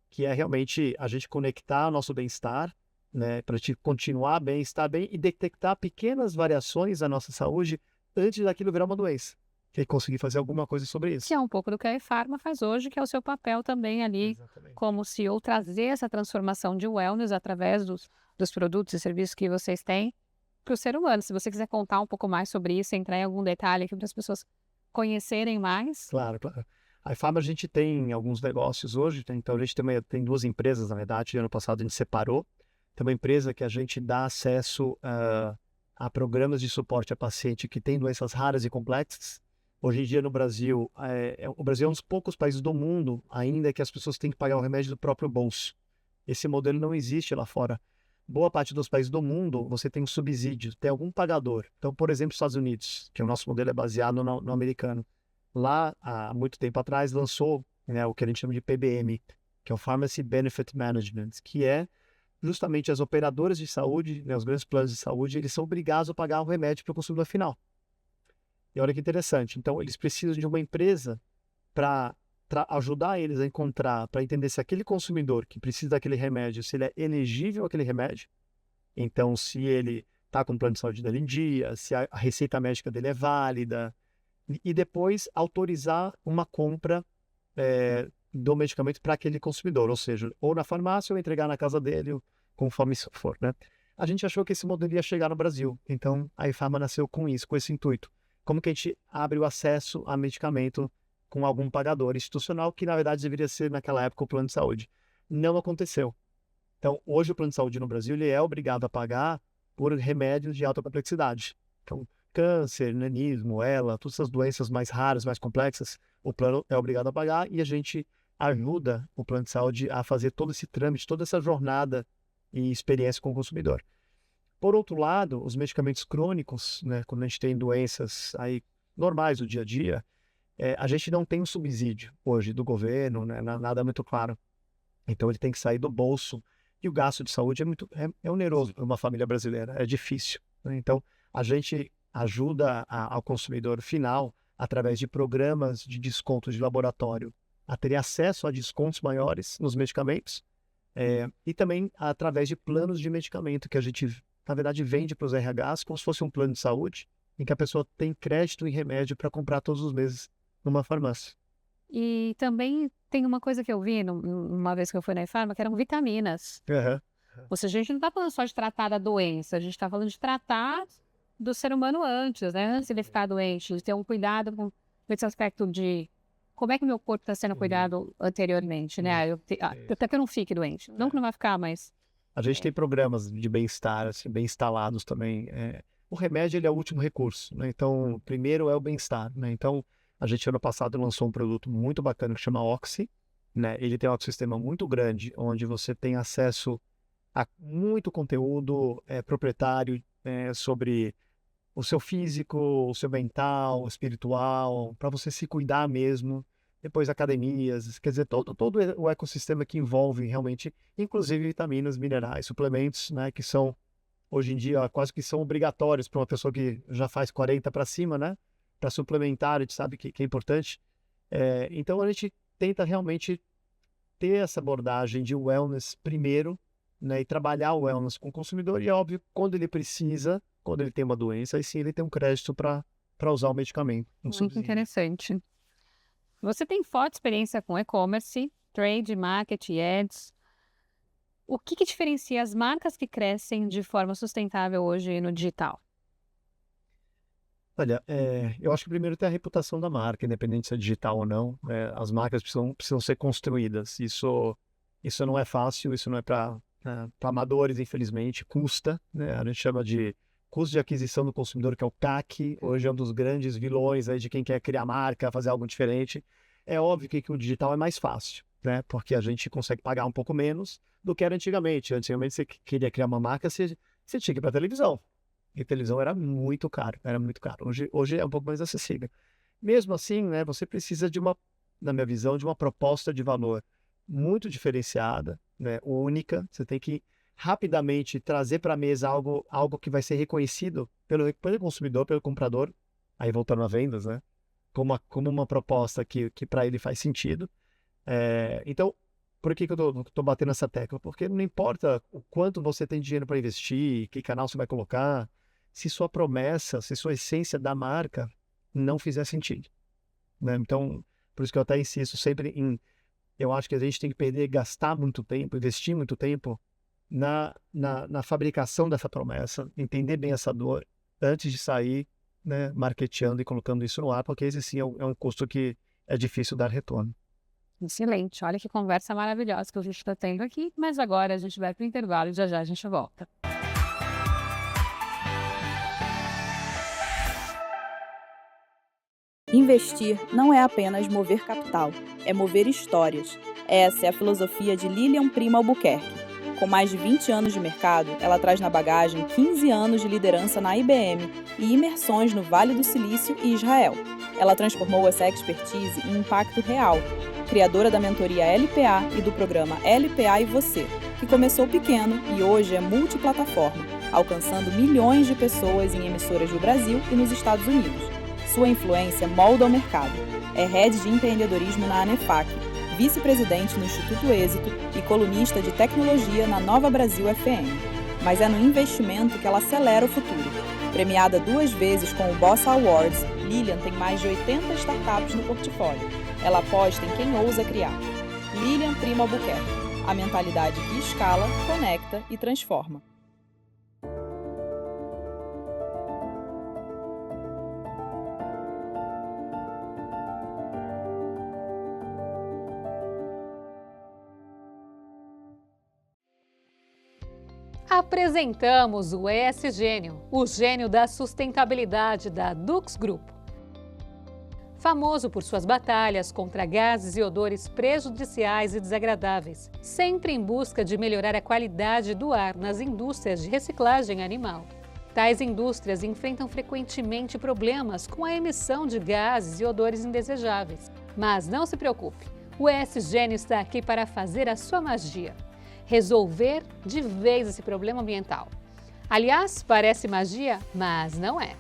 que é realmente a gente conectar o nosso bem-estar, né? Para a gente continuar bem, estar bem e detectar pequenas variações da nossa saúde antes daquilo virar uma doença. E conseguir fazer alguma coisa sobre isso. Que é um pouco do que a ePharma faz hoje, que é o seu papel também ali, Exatamente. como CEO, trazer essa transformação de wellness através dos produtos e serviços que vocês têm para o ser humano. Se você quiser contar um pouco mais sobre isso, entrar em algum detalhe aqui para as pessoas conhecerem mais. Claro. A ePharma, a gente tem alguns negócios hoje, então a gente tem 2 empresas, na verdade, ano passado a gente separou. Tem uma empresa que a gente dá acesso a programas de suporte a paciente que tem doenças raras e complexas. Hoje em dia no Brasil, o Brasil é um dos poucos países do mundo ainda que as pessoas têm que pagar o remédio do próprio bolso. Esse modelo não existe lá fora. Boa parte dos países do mundo, você tem um subsídio, tem algum pagador. Então, por exemplo, os Estados Unidos, que o nosso modelo é baseado no americano. Lá, há muito tempo atrás, lançou, né, o que a gente chama de PBM, que é o Pharmacy Benefit Management, que é justamente as operadoras de saúde, né, os grandes planos de saúde, eles são obrigados a pagar o remédio para o consumidor final. E olha que interessante. Então, eles precisam de uma empresa para ajudar eles a encontrar, para entender se aquele consumidor que precisa daquele remédio, se ele é elegível àquele remédio. Então, se ele está com o plano de saúde dele em dia, se a receita médica dele é válida. E depois autorizar uma compra do medicamento para aquele consumidor. Ou seja, ou na farmácia ou entregar na casa dele, conforme isso for, né? A gente achou que esse modelo ia chegar no Brasil. Então, a ePharma nasceu com isso, com esse intuito. Como que a gente abre o acesso a medicamento com algum pagador institucional, que na verdade deveria ser naquela época o plano de saúde. Não aconteceu. Então, hoje o plano de saúde no Brasil ele é obrigado a pagar por remédios de alta complexidade. Então, câncer, nanismo, todas essas doenças mais raras, mais complexas, o plano é obrigado a pagar e a gente ajuda o plano de saúde a fazer todo esse trâmite, toda essa jornada e experiência com o consumidor. Por outro lado, os medicamentos crônicos, né, quando a gente tem doenças aí normais do dia a dia, a gente não tem um subsídio hoje do governo, né, nada muito claro. Então ele tem que sair do bolso e o gasto de saúde é oneroso para uma família brasileira, é difícil, né? Então a gente ajuda ao consumidor final através de programas de desconto de laboratório a ter acesso a descontos maiores nos medicamentos e também através de planos de medicamento que a gente na verdade, vende para os RHs como se fosse um plano de saúde, em que a pessoa tem crédito em remédio para comprar todos os meses numa farmácia. E também tem uma coisa que eu vi uma vez que eu fui na Efarma, que eram vitaminas. Aham. Ou seja, a gente não está falando só de tratar da doença, a gente está falando de tratar do ser humano antes, né? Antes de ele ficar doente, de ter um cuidado com esse aspecto de como é que o meu corpo está sendo cuidado anteriormente, né? Até que eu não fique doente. Não que não vai ficar, mas... A gente tem programas de bem-estar, assim, bem instalados também. O remédio, ele é o último recurso, né? Então, primeiro é o bem-estar, né? Então, a gente, ano passado, lançou um produto muito bacana que chama Oxy, né? Ele tem um ecossistema muito grande, onde você tem acesso a muito conteúdo proprietário sobre o seu físico, o seu mental, o espiritual, para você se cuidar mesmo. Depois academias, quer dizer, todo o ecossistema que envolve realmente, inclusive vitaminas, minerais, suplementos, né? Que são, hoje em dia, quase que são obrigatórios para uma pessoa que já faz 40 para cima, né? Para suplementar, a gente sabe que é importante. Então, a gente tenta realmente ter essa abordagem de wellness primeiro, né, e trabalhar o wellness com o consumidor. E, é óbvio, quando ele precisa, quando ele tem uma doença, aí sim ele tem um crédito para usar o medicamento. Muito interessante. Você tem forte experiência com e-commerce, trade, marketing, ads. O que diferencia as marcas que crescem de forma sustentável hoje no digital? Olha, eu acho que primeiro tem a reputação da marca, independente se é digital ou não. As marcas precisam ser construídas. Isso não é fácil, isso não é para amadores, infelizmente. Custa, né? A gente chama de custo de aquisição do consumidor, que é o CAC. Hoje é um dos grandes vilões aí de quem quer criar marca, fazer algo diferente. É óbvio que o digital é mais fácil, né? Porque a gente consegue pagar um pouco menos do que era antigamente. Antigamente, você queria criar uma marca, você tinha que ir para a televisão. E televisão era muito caro, Hoje é um pouco mais acessível. Mesmo assim, né, você precisa na minha visão, de uma proposta de valor muito diferenciada, né, única. Você tem que rapidamente trazer para a mesa algo que vai ser reconhecido pelo consumidor, pelo comprador, aí voltando a vendas, né, como uma proposta que para ele faz sentido. Então, por que eu tô batendo essa tecla? Porque não importa o quanto você tem dinheiro para investir, que canal você vai colocar, se sua promessa, se sua essência da marca não fizer sentido, né? Então, por isso que eu até insisto sempre eu acho que a gente tem que gastar muito tempo, investir muito tempo na fabricação dessa promessa, entender bem essa dor, antes de sair, né, marketeando e colocando isso no ar, porque esse sim é um custo que é difícil dar retorno. Excelente, olha que conversa maravilhosa que a gente está tendo aqui, mas agora a gente vai para o intervalo e já a gente volta. Investir não é apenas mover capital, é mover histórias. Essa é a filosofia de Lilian Prima Albuquerque. Com mais de 20 anos de mercado, ela traz na bagagem 15 anos de liderança na IBM e imersões no Vale do Silício e Israel. Ela transformou essa expertise em impacto real, criadora da mentoria LPA e do programa LPA e Você, que começou pequeno e hoje é multiplataforma, alcançando milhões de pessoas em emissoras no Brasil e nos Estados Unidos. Sua influência molda o mercado. É head de empreendedorismo na ANEFAC, vice-presidente no Instituto Êxito e colunista de tecnologia na Nova Brasil FM. Mas é no investimento que ela acelera o futuro. Premiada 2 vezes com o Bossa Awards, Lilian tem mais de 80 startups no portfólio. Ela aposta em quem ousa criar. Lilian Prima Albuquerque. A mentalidade que escala, conecta e transforma. Apresentamos o ESGênio, o gênio da sustentabilidade da Dux Grupo. Famoso por suas batalhas contra gases e odores prejudiciais e desagradáveis, sempre em busca de melhorar a qualidade do ar nas indústrias de reciclagem animal. Tais indústrias enfrentam frequentemente problemas com a emissão de gases e odores indesejáveis. Mas não se preocupe, o ESGênio está aqui para fazer a sua magia. Resolver de vez esse problema ambiental. Aliás, parece magia, mas não é.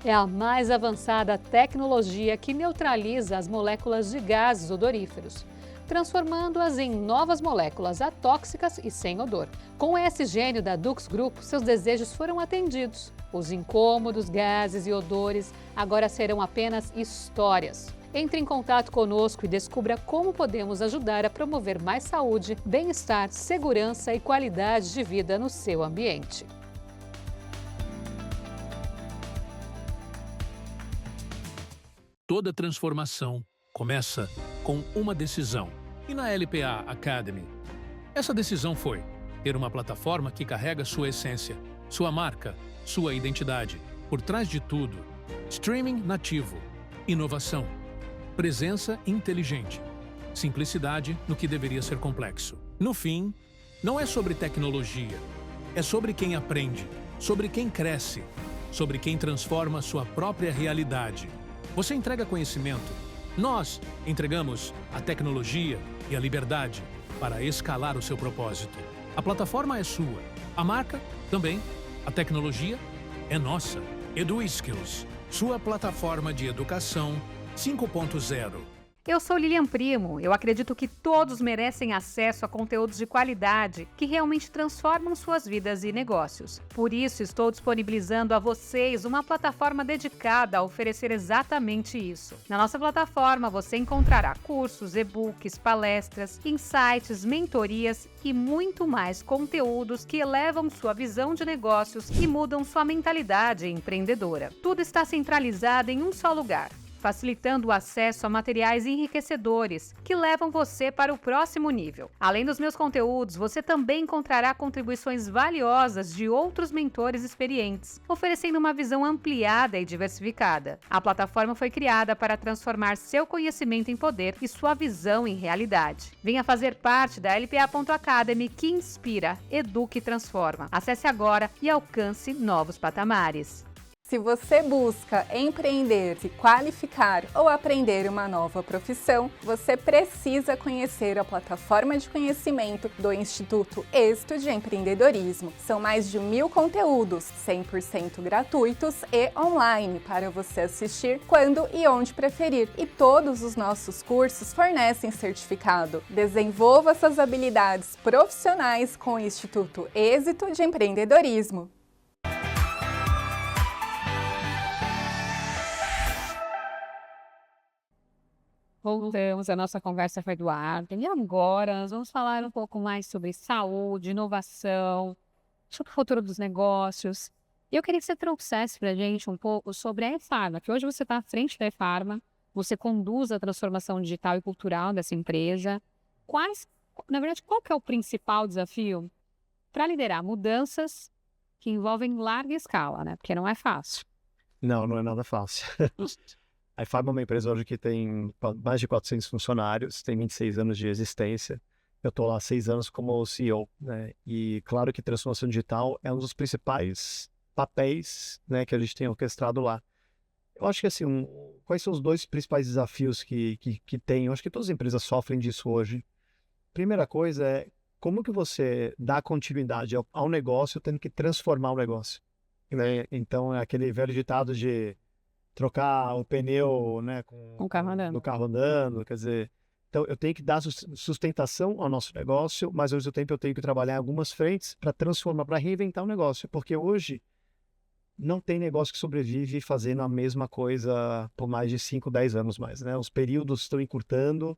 É a mais avançada tecnologia que neutraliza as moléculas de gases odoríferos, transformando-as em novas moléculas atóxicas e sem odor. Com o ESGênio da Dux Group, seus desejos foram atendidos. Os incômodos, gases e odores agora serão apenas histórias. Entre em contato conosco e descubra como podemos ajudar a promover mais saúde, bem-estar, segurança e qualidade de vida no seu ambiente. Toda transformação começa com uma decisão. E na LPA Academy, essa decisão foi ter uma plataforma que carrega sua essência, sua marca, sua identidade. Por trás de tudo, streaming nativo, inovação, presença inteligente, simplicidade no que deveria ser complexo. No fim, não é sobre tecnologia, é sobre quem aprende, sobre quem cresce, sobre quem transforma sua própria realidade. Você entrega conhecimento, nós entregamos a tecnologia e a liberdade para escalar o seu propósito. A plataforma é sua, a marca também, a tecnologia é nossa. EduSkills, sua plataforma de educação 5.0. Eu sou Lilian Primo. Eu acredito que todos merecem acesso a conteúdos de qualidade que realmente transformam suas vidas e negócios. Por isso, estou disponibilizando a vocês uma plataforma dedicada a oferecer exatamente isso. Na nossa plataforma, você encontrará cursos, e-books, palestras, insights, mentorias e muito mais conteúdos que elevam sua visão de negócios e mudam sua mentalidade empreendedora. Tudo está centralizado em um só lugar, facilitando o acesso a materiais enriquecedores que levam você para o próximo nível. Além dos meus conteúdos, você também encontrará contribuições valiosas de outros mentores experientes, oferecendo uma visão ampliada e diversificada. A plataforma foi criada para transformar seu conhecimento em poder e sua visão em realidade. Venha fazer parte da LPA.Academy, que inspira, educa e transforma. Acesse agora e alcance novos patamares. Se você busca empreender, se qualificar ou aprender uma nova profissão, você precisa conhecer a plataforma de conhecimento do Instituto Êxito de Empreendedorismo. São mais de 1000 conteúdos, 100% gratuitos e online, para você assistir quando e onde preferir. E todos os nossos cursos fornecem certificado. Desenvolva suas habilidades profissionais com o Instituto Êxito de Empreendedorismo. Voltamos, a nossa conversa foi do Eduardo. E agora nós vamos falar um pouco mais sobre saúde, inovação, sobre o futuro dos negócios. E eu queria que você trouxesse para a gente um pouco sobre a E-Pharma, que hoje você está à frente da E-Pharma, você conduz a transformação digital e cultural dessa empresa. Na verdade, qual que é o principal desafio para liderar mudanças que envolvem larga escala, né? Porque não é fácil. Não, não é nada fácil. A E-Pharma é uma empresa hoje que tem mais de 400 funcionários, tem 26 anos de existência. Eu estou lá há 6 anos como CEO, né? E claro que transformação digital é um dos principais papéis, né, que a gente tem orquestrado lá. Eu acho que assim, quais são os 2 principais desafios que tem? Eu acho que todas as empresas sofrem disso hoje. Primeira coisa é como que você dá continuidade ao negócio tendo que transformar o negócio, né? Então é aquele velho ditado de trocar o pneu, né, com o carro andando. No carro andando, quer dizer, então eu tenho que dar sustentação ao nosso negócio, mas ao mesmo tempo eu tenho que trabalhar em algumas frentes para transformar, para reinventar o negócio, porque hoje não tem negócio que sobrevive fazendo a mesma coisa por mais de 5, 10 anos mais, né? Os períodos estão encurtando,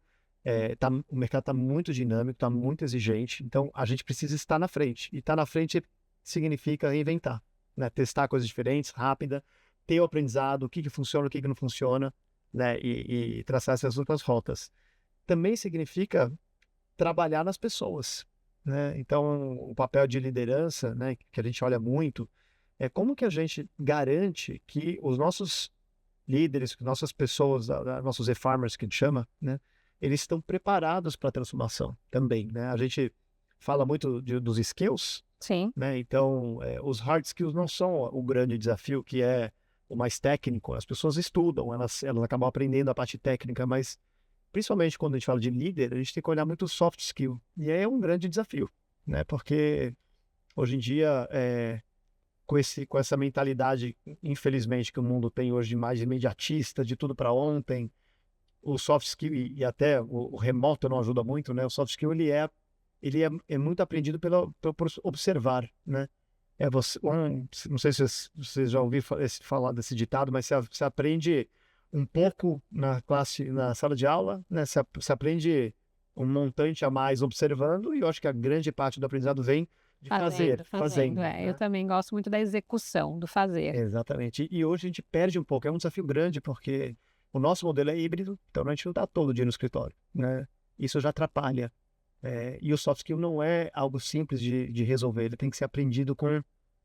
o mercado está muito dinâmico, está muito exigente, então a gente precisa estar na frente, e estar na frente significa reinventar, né? Testar coisas diferentes, rápida, ter o aprendizado, o que funciona, o que não funciona, né? E traçar essas outras rotas. Também significa trabalhar nas pessoas, né? Então, o papel de liderança, né, que a gente olha muito, é como que a gente garante que os nossos líderes, nossas pessoas, nossos e-farmers que a gente chama, né, eles estão preparados para a transformação também, né? A gente fala muito dos skills, Sim. né? Então, os hard skills não são o grande desafio, que é o mais técnico. As pessoas estudam, elas acabam aprendendo a parte técnica, mas principalmente quando a gente fala de líder, a gente tem que olhar muito o soft skill, e é um grande desafio, né? Porque hoje em dia, com essa mentalidade, infelizmente, que o mundo tem hoje, de mais imediatista, de tudo para ontem, o soft skill e até o remoto não ajuda muito, né? O soft skill, ele é muito aprendido por observar, né? Não sei se vocês já ouviram falar desse ditado, mas você aprende um pouco na sala de aula, né? Você aprende um montante a mais observando, e eu acho que a grande parte do aprendizado vem de fazendo. Eu Né? também gosto muito da execução, do fazer. Exatamente. E hoje a gente perde um pouco, é um desafio grande, porque o nosso modelo é híbrido, então a gente não está todo dia no escritório, né? Isso já atrapalha. E o soft skill não é algo simples de resolver, ele tem que ser aprendido com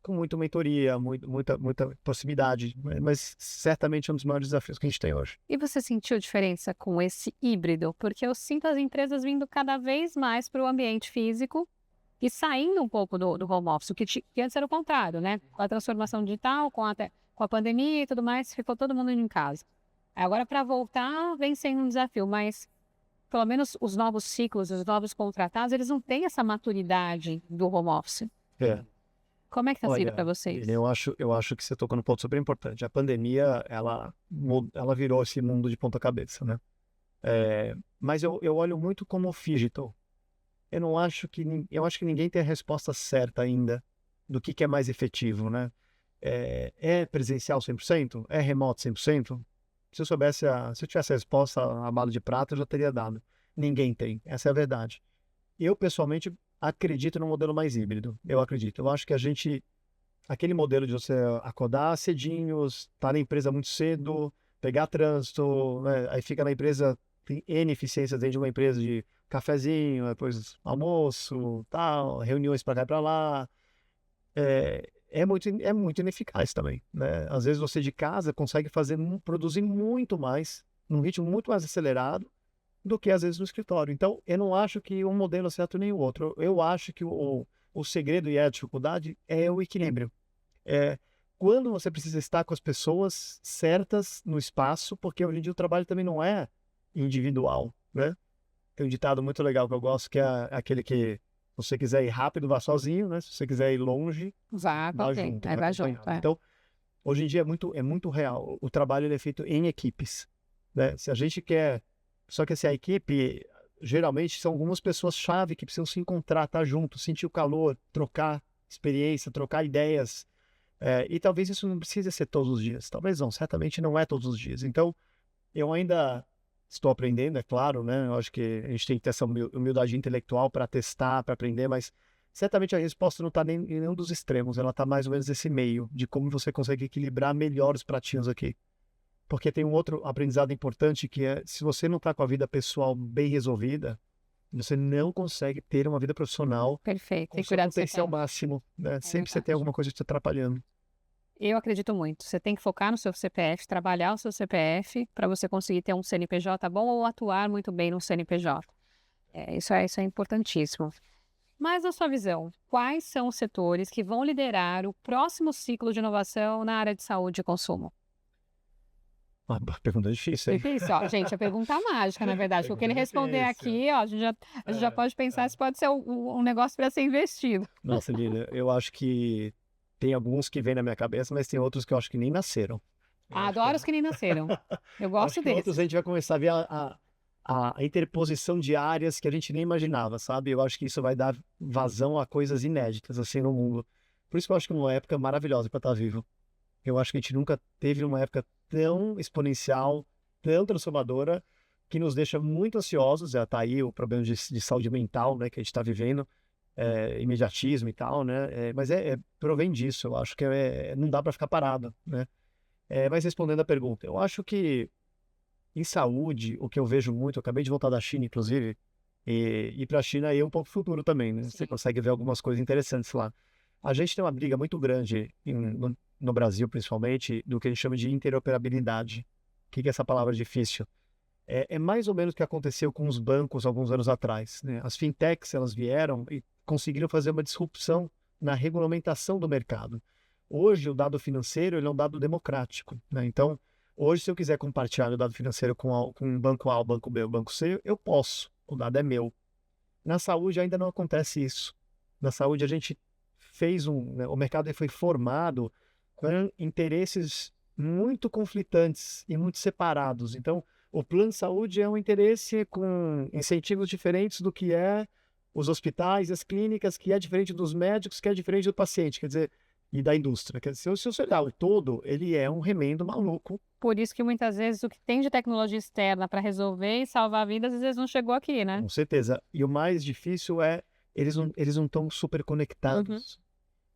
muita mentoria, muita proximidade, mas certamente é um dos maiores desafios que a gente tem hoje. E você sentiu diferença com esse híbrido? Porque eu sinto as empresas vindo cada vez mais para o ambiente físico e saindo um pouco do home office, que antes era o contrário, né? Com a transformação digital, com a pandemia e tudo mais, ficou todo mundo indo em casa. Agora, para voltar, vem sendo um desafio, mas pelo menos os novos ciclos, os novos contratados, eles não têm essa maturidade do home office. Como é que está sendo para vocês? Eu acho que você tocou num ponto super importante. A pandemia, ela virou esse mundo de ponta cabeça, né? Mas eu olho muito como digital. Eu acho que ninguém tem a resposta certa ainda do que é mais efetivo, né? É presencial 100%? É remoto 100%? Se eu tivesse a resposta a bala de prata, eu já teria dado. Ninguém tem, essa é a verdade. Eu, pessoalmente, acredito no modelo mais híbrido. Eu acredito. Eu acho que aquele modelo de você acordar cedinho, estar na empresa muito cedo, pegar trânsito, né? Aí fica na empresa, tem N eficiências dentro de uma empresa de cafezinho, depois almoço, tal, reuniões para cá e para lá. É muito ineficaz também, né? Às vezes você de casa consegue produzir muito mais, num ritmo muito mais acelerado do que às vezes no escritório. Então, eu não acho que um modelo é certo nem o outro. Eu acho que o segredo e a dificuldade é o equilíbrio. Quando você precisa estar com as pessoas certas no espaço, porque hoje em dia o trabalho também não é individual, né? Tem um ditado muito legal que eu gosto, que é aquele que se você quiser ir rápido, vá sozinho, né? Se você quiser ir longe, vá junto. Vai junto. Então, hoje em dia é muito real. O trabalho ele é feito em equipes, né? Se a gente quer... Só que a equipe, geralmente, são algumas pessoas-chave que precisam se encontrar, estar junto, sentir o calor, trocar experiência, trocar ideias. E talvez isso não precise ser todos os dias. Talvez não, certamente não é todos os dias. Então, eu ainda estou aprendendo, é claro, né? Eu acho que a gente tem que ter essa humildade intelectual para testar, para aprender, mas certamente a resposta não está em nenhum dos extremos, ela está mais ou menos nesse meio, de como você consegue equilibrar melhor os pratinhos aqui. Porque tem um outro aprendizado importante que é, se você não está com a vida pessoal bem resolvida, você não consegue ter uma vida profissional Perfeito. com seu potencial máximo, né? Sempre você tem alguma coisa te atrapalhando. Eu acredito muito. Você tem que focar no seu CPF, trabalhar o seu CPF para você conseguir ter um CNPJ bom ou atuar muito bem no CNPJ. Isso é importantíssimo. Mas, na sua visão, quais são os setores que vão liderar o próximo ciclo de inovação na área de saúde e consumo? Uma pergunta difícil, hein? Difícil, ó. Gente, a pergunta mágica, na verdade. O que ele responder aqui, ó, a gente já pode pensar se pode ser um negócio para ser investido. Nossa, Lília, eu acho que tem alguns que vêm na minha cabeça, mas tem outros que eu acho que nem nasceram. Adoro os que nem nasceram. Eu gosto desses. Outros a gente vai começar a ver a interposição de áreas que a gente nem imaginava, sabe? Eu acho que isso vai dar vazão a coisas inéditas, assim, no mundo. Por isso que eu acho que é uma época maravilhosa para estar vivo. Eu acho que a gente nunca teve uma época tão exponencial, tão transformadora, que nos deixa muito ansiosos. Já está aí o problema de saúde mental, né, que a gente está vivendo, imediatismo e tal, né? Mas provém disso. Eu acho que não dá para ficar parado, né? Mas respondendo a pergunta, eu acho que em saúde, o que eu vejo muito, eu acabei de voltar da China, inclusive, e para a China aí é um pouco futuro também, né? Você consegue ver algumas coisas interessantes lá. A gente tem uma briga muito grande no Brasil, principalmente, do que a gente chama de interoperabilidade. O que é essa palavra difícil? É mais ou menos o que aconteceu com os bancos alguns anos atrás, né? As fintechs, elas vieram e conseguiram fazer uma disrupção na regulamentação do mercado. Hoje, o dado financeiro ele é um dado democrático, né? Então, hoje, se eu quiser compartilhar meu dado financeiro com o banco A, o banco B, o banco C, eu posso. O dado é meu. Na saúde, ainda não acontece isso. Na saúde, a gente fez o mercado foi formado com interesses muito conflitantes e muito separados. Então, O plano de saúde é um interesse com incentivos diferentes do que é os hospitais, as clínicas, que é diferente dos médicos, que é diferente do paciente, quer dizer, e da indústria. Quer dizer, se você olhar o todo, ele é um remendo maluco. Por isso que muitas vezes o que tem de tecnologia externa para resolver e salvar vidas, às vezes não chegou aqui, né? Com certeza. E o mais difícil é, eles não estão super conectados.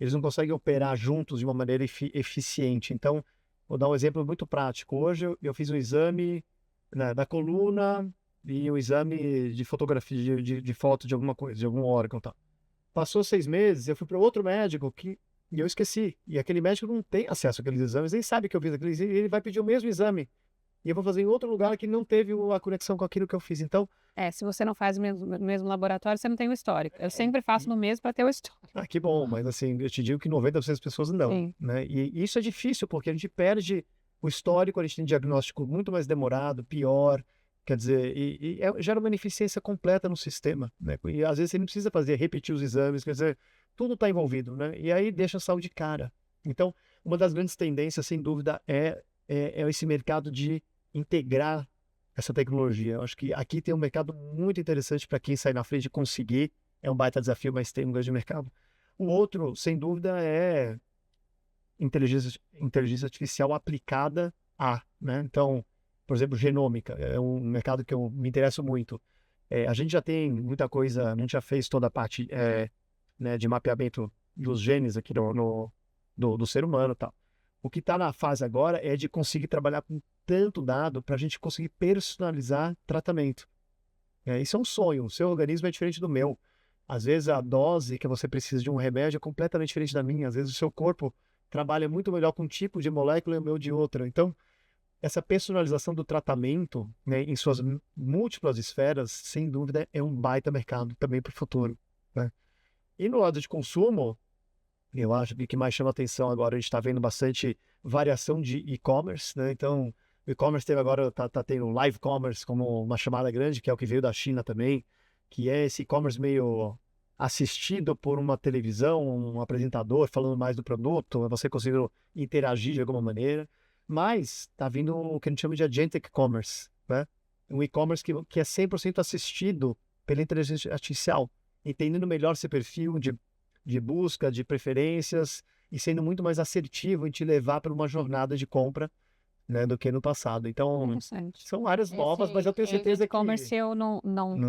Eles não conseguem operar juntos de uma maneira eficiente. Então, vou dar um exemplo muito prático. Hoje eu fiz um exame da coluna e um exame de fotografia, de foto de alguma coisa, de algum órgão e tal. Passou 6 meses, eu fui para outro médico e eu esqueci. E aquele médico não tem acesso àqueles exames, nem sabe que eu fiz aqueles exames, e ele vai pedir o mesmo exame. E eu vou fazer em outro lugar que não teve a conexão com aquilo que eu fiz. Então, Se você não faz no mesmo laboratório, você não tem o histórico. Eu sempre faço no mesmo para ter o histórico. que bom, mas assim, eu te digo que 90% das pessoas não, Sim. né? E isso é difícil, porque a gente perde o histórico, a gente tem diagnóstico muito mais demorado, pior, quer dizer, gera uma ineficiência completa no sistema, né? E às vezes você não precisa repetir os exames, quer dizer, tudo está envolvido, né? E aí deixa a saúde cara. Então, uma das grandes tendências, sem dúvida, é esse mercado de integrar essa tecnologia. Eu acho que aqui tem um mercado muito interessante para quem sai na frente e conseguir. É um baita desafio, mas tem um grande mercado. O outro, sem dúvida, é inteligência artificial aplicada né? Então, por exemplo, genômica. É um mercado que eu me interesso muito. A gente já tem muita coisa, a gente já fez toda a parte né, de mapeamento dos genes aqui do ser humano e tal. O que está na fase agora é de conseguir trabalhar com tanto dado para a gente conseguir personalizar tratamento. Isso é um sonho. O seu organismo é diferente do meu. Às vezes a dose que você precisa de um remédio é completamente diferente da minha. Às vezes o seu corpo trabalha muito melhor com um tipo de molécula e o meu de outra. Então, essa personalização do tratamento, né, em suas múltiplas esferas, sem dúvida, é um baita mercado também para o futuro, né? E no lado de consumo, eu acho que o que mais chama atenção agora, a gente está vendo bastante variação de e-commerce, né? Então, o e-commerce teve agora, tá tendo live commerce como uma chamada grande, que é o que veio da China também, que é esse e-commerce meio assistido por uma televisão, um apresentador falando mais do produto, você conseguindo interagir de alguma maneira. Mas está vindo o que a gente chama de agentic commerce, né? Um e-commerce que é 100% assistido pela inteligência artificial, entendendo melhor seu perfil de busca, de preferências, e sendo muito mais assertivo em te levar para uma jornada de compra, né, do que no passado. Então, são áreas novas, mas eu tenho certeza que... E-commerce eu não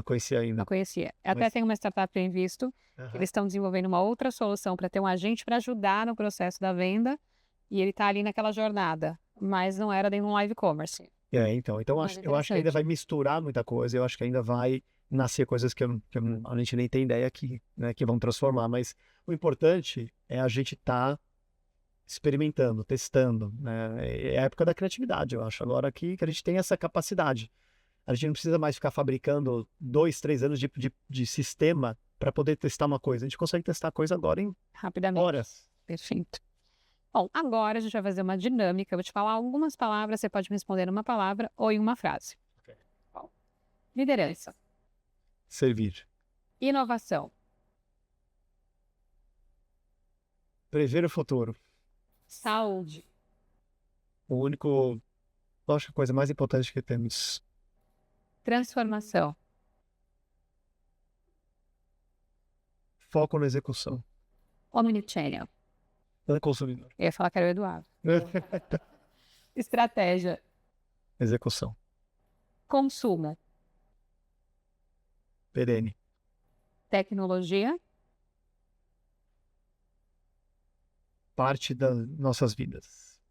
conhecia ainda. Não conhecia. Até tem uma startup que eu invisto, que eles estão desenvolvendo uma outra solução para ter um agente para ajudar no processo da venda, e ele está ali naquela jornada, mas não era dentro de um live commerce. Então eu acho que ainda vai misturar muita coisa, eu acho que ainda vai nascer coisas que a gente nem tem ideia né, que vão transformar, mas o importante é a gente estar experimentando, testando, né? É a época da criatividade, eu acho, agora que a gente tem essa capacidade. A gente não precisa mais ficar fabricando 2, 3 anos de sistema para poder testar uma coisa. A gente consegue testar a coisa agora em rapidamente. Horas. Perfeito. Bom, agora a gente vai fazer uma dinâmica. Eu vou te falar algumas palavras, você pode me responder numa palavra ou em uma frase. Okay. Bom, liderança. Servir. Inovação. Prever o futuro. Saúde. Acho que a coisa mais importante que temos. Transformação. Foco na execução. Omnichannel. Para o consumidor. Eu ia falar que era o Eduardo. Estratégia. Execução. Consumo. Perene. Tecnologia. Parte das nossas vidas.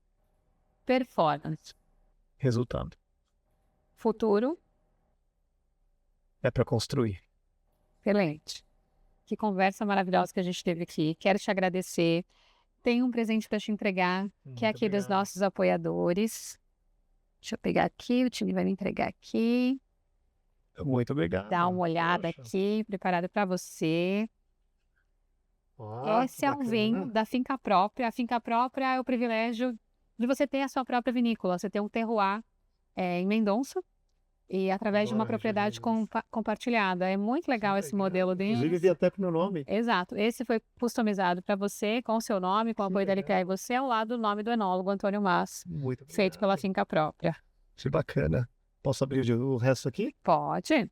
Performance. Resultado. Futuro. É para construir. Excelente. Que conversa maravilhosa que a gente teve aqui. Quero te agradecer. Tenho um presente para te entregar, que é aqui dos nossos apoiadores. Deixa eu pegar aqui, o time vai me entregar aqui. Muito obrigado. Dá uma olhada aqui, preparado para você. Esse é um vinho da Finca Própria. A Finca Própria é o privilégio de você ter a sua própria vinícola. Você tem um terroir em Mendonça e através de uma propriedade compartilhada. É muito legal esse modelo deles. Inclusive, vi até com o meu nome. Exato. Esse foi customizado para você, com o seu nome, com o apoio da LPA e você, ao lado do nome do enólogo Antônio Mas, feito pela Finca Própria. Que bacana. Posso abrir o resto aqui? Pode.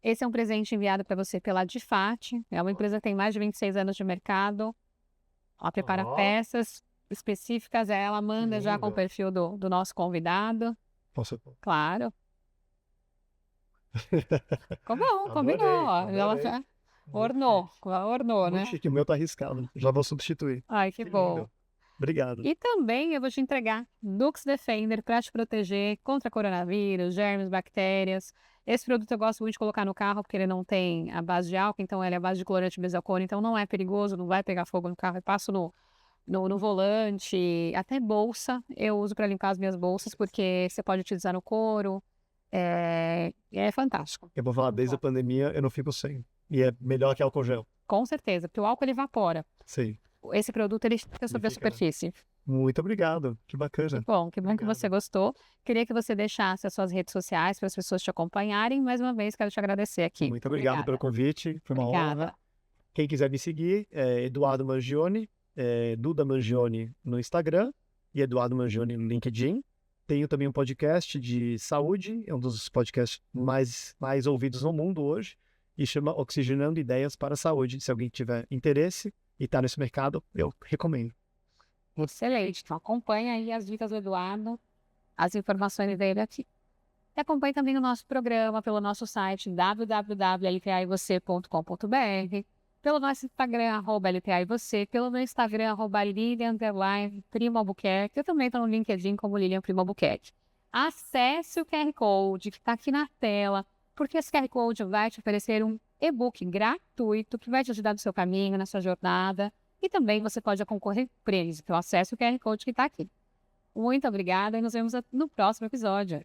Esse é um presente enviado para você pela Difat. É uma empresa que tem mais de 26 anos de mercado. Ela prepara peças específicas, ela manda já com o perfil do nosso convidado. Posso? Claro. Ficou bom, combinou. Adorei. Ela já ornou, né? Muito chique, o meu tá arriscado. Já vou substituir. Ai, que bom. Lindo. Obrigado. E também eu vou te entregar Dux Defender para te proteger contra coronavírus, germes, bactérias. Esse produto eu gosto muito de colocar no carro porque ele não tem a base de álcool, então ele é a base de cloreto benzoato, então não é perigoso, não vai pegar fogo no carro. Eu passo no volante, até bolsa. Eu uso para limpar as minhas bolsas porque você pode utilizar no couro. É fantástico. Eu vou falar, desde a pandemia eu não fico sem. E é melhor que álcool gel. Com certeza, porque o álcool ele evapora. Sim. Esse produto ele fica sobre a Ele fica, né? superfície. Muito obrigado. Que bacana. Bom, que Obrigado. você gostou. Queria que você deixasse as suas redes sociais para as pessoas te acompanharem. Mais uma vez, quero te agradecer aqui. Muito obrigado pelo convite. Foi uma Obrigada. honra. Quem quiser me seguir é Eduardo Mangione, Duda Mangione no Instagram e Eduardo Mangione no LinkedIn. Tenho também um podcast de saúde, é um dos podcasts mais ouvidos no mundo hoje, e chama Oxigenando Ideias para a Saúde. Se alguém tiver interesse e está nesse mercado, eu recomendo. Excelente. Então, acompanha aí as dicas do Eduardo, as informações dele aqui. E acompanhe também o nosso programa pelo nosso site www.lpaivocê.com.br, pelo nosso Instagram, @lpaivocê, pelo meu Instagram, @Lilian_Primo Albuquerque. Eu também estou no LinkedIn como Lilian Primo Albuquerque. Acesse o QR Code que está aqui na tela, porque esse QR Code vai te oferecer um e-book gratuito que vai te ajudar no seu caminho, na sua jornada. E também você pode concorrer a prêmios. Então acesse o QR Code que está aqui. Muito obrigada e nos vemos no próximo episódio.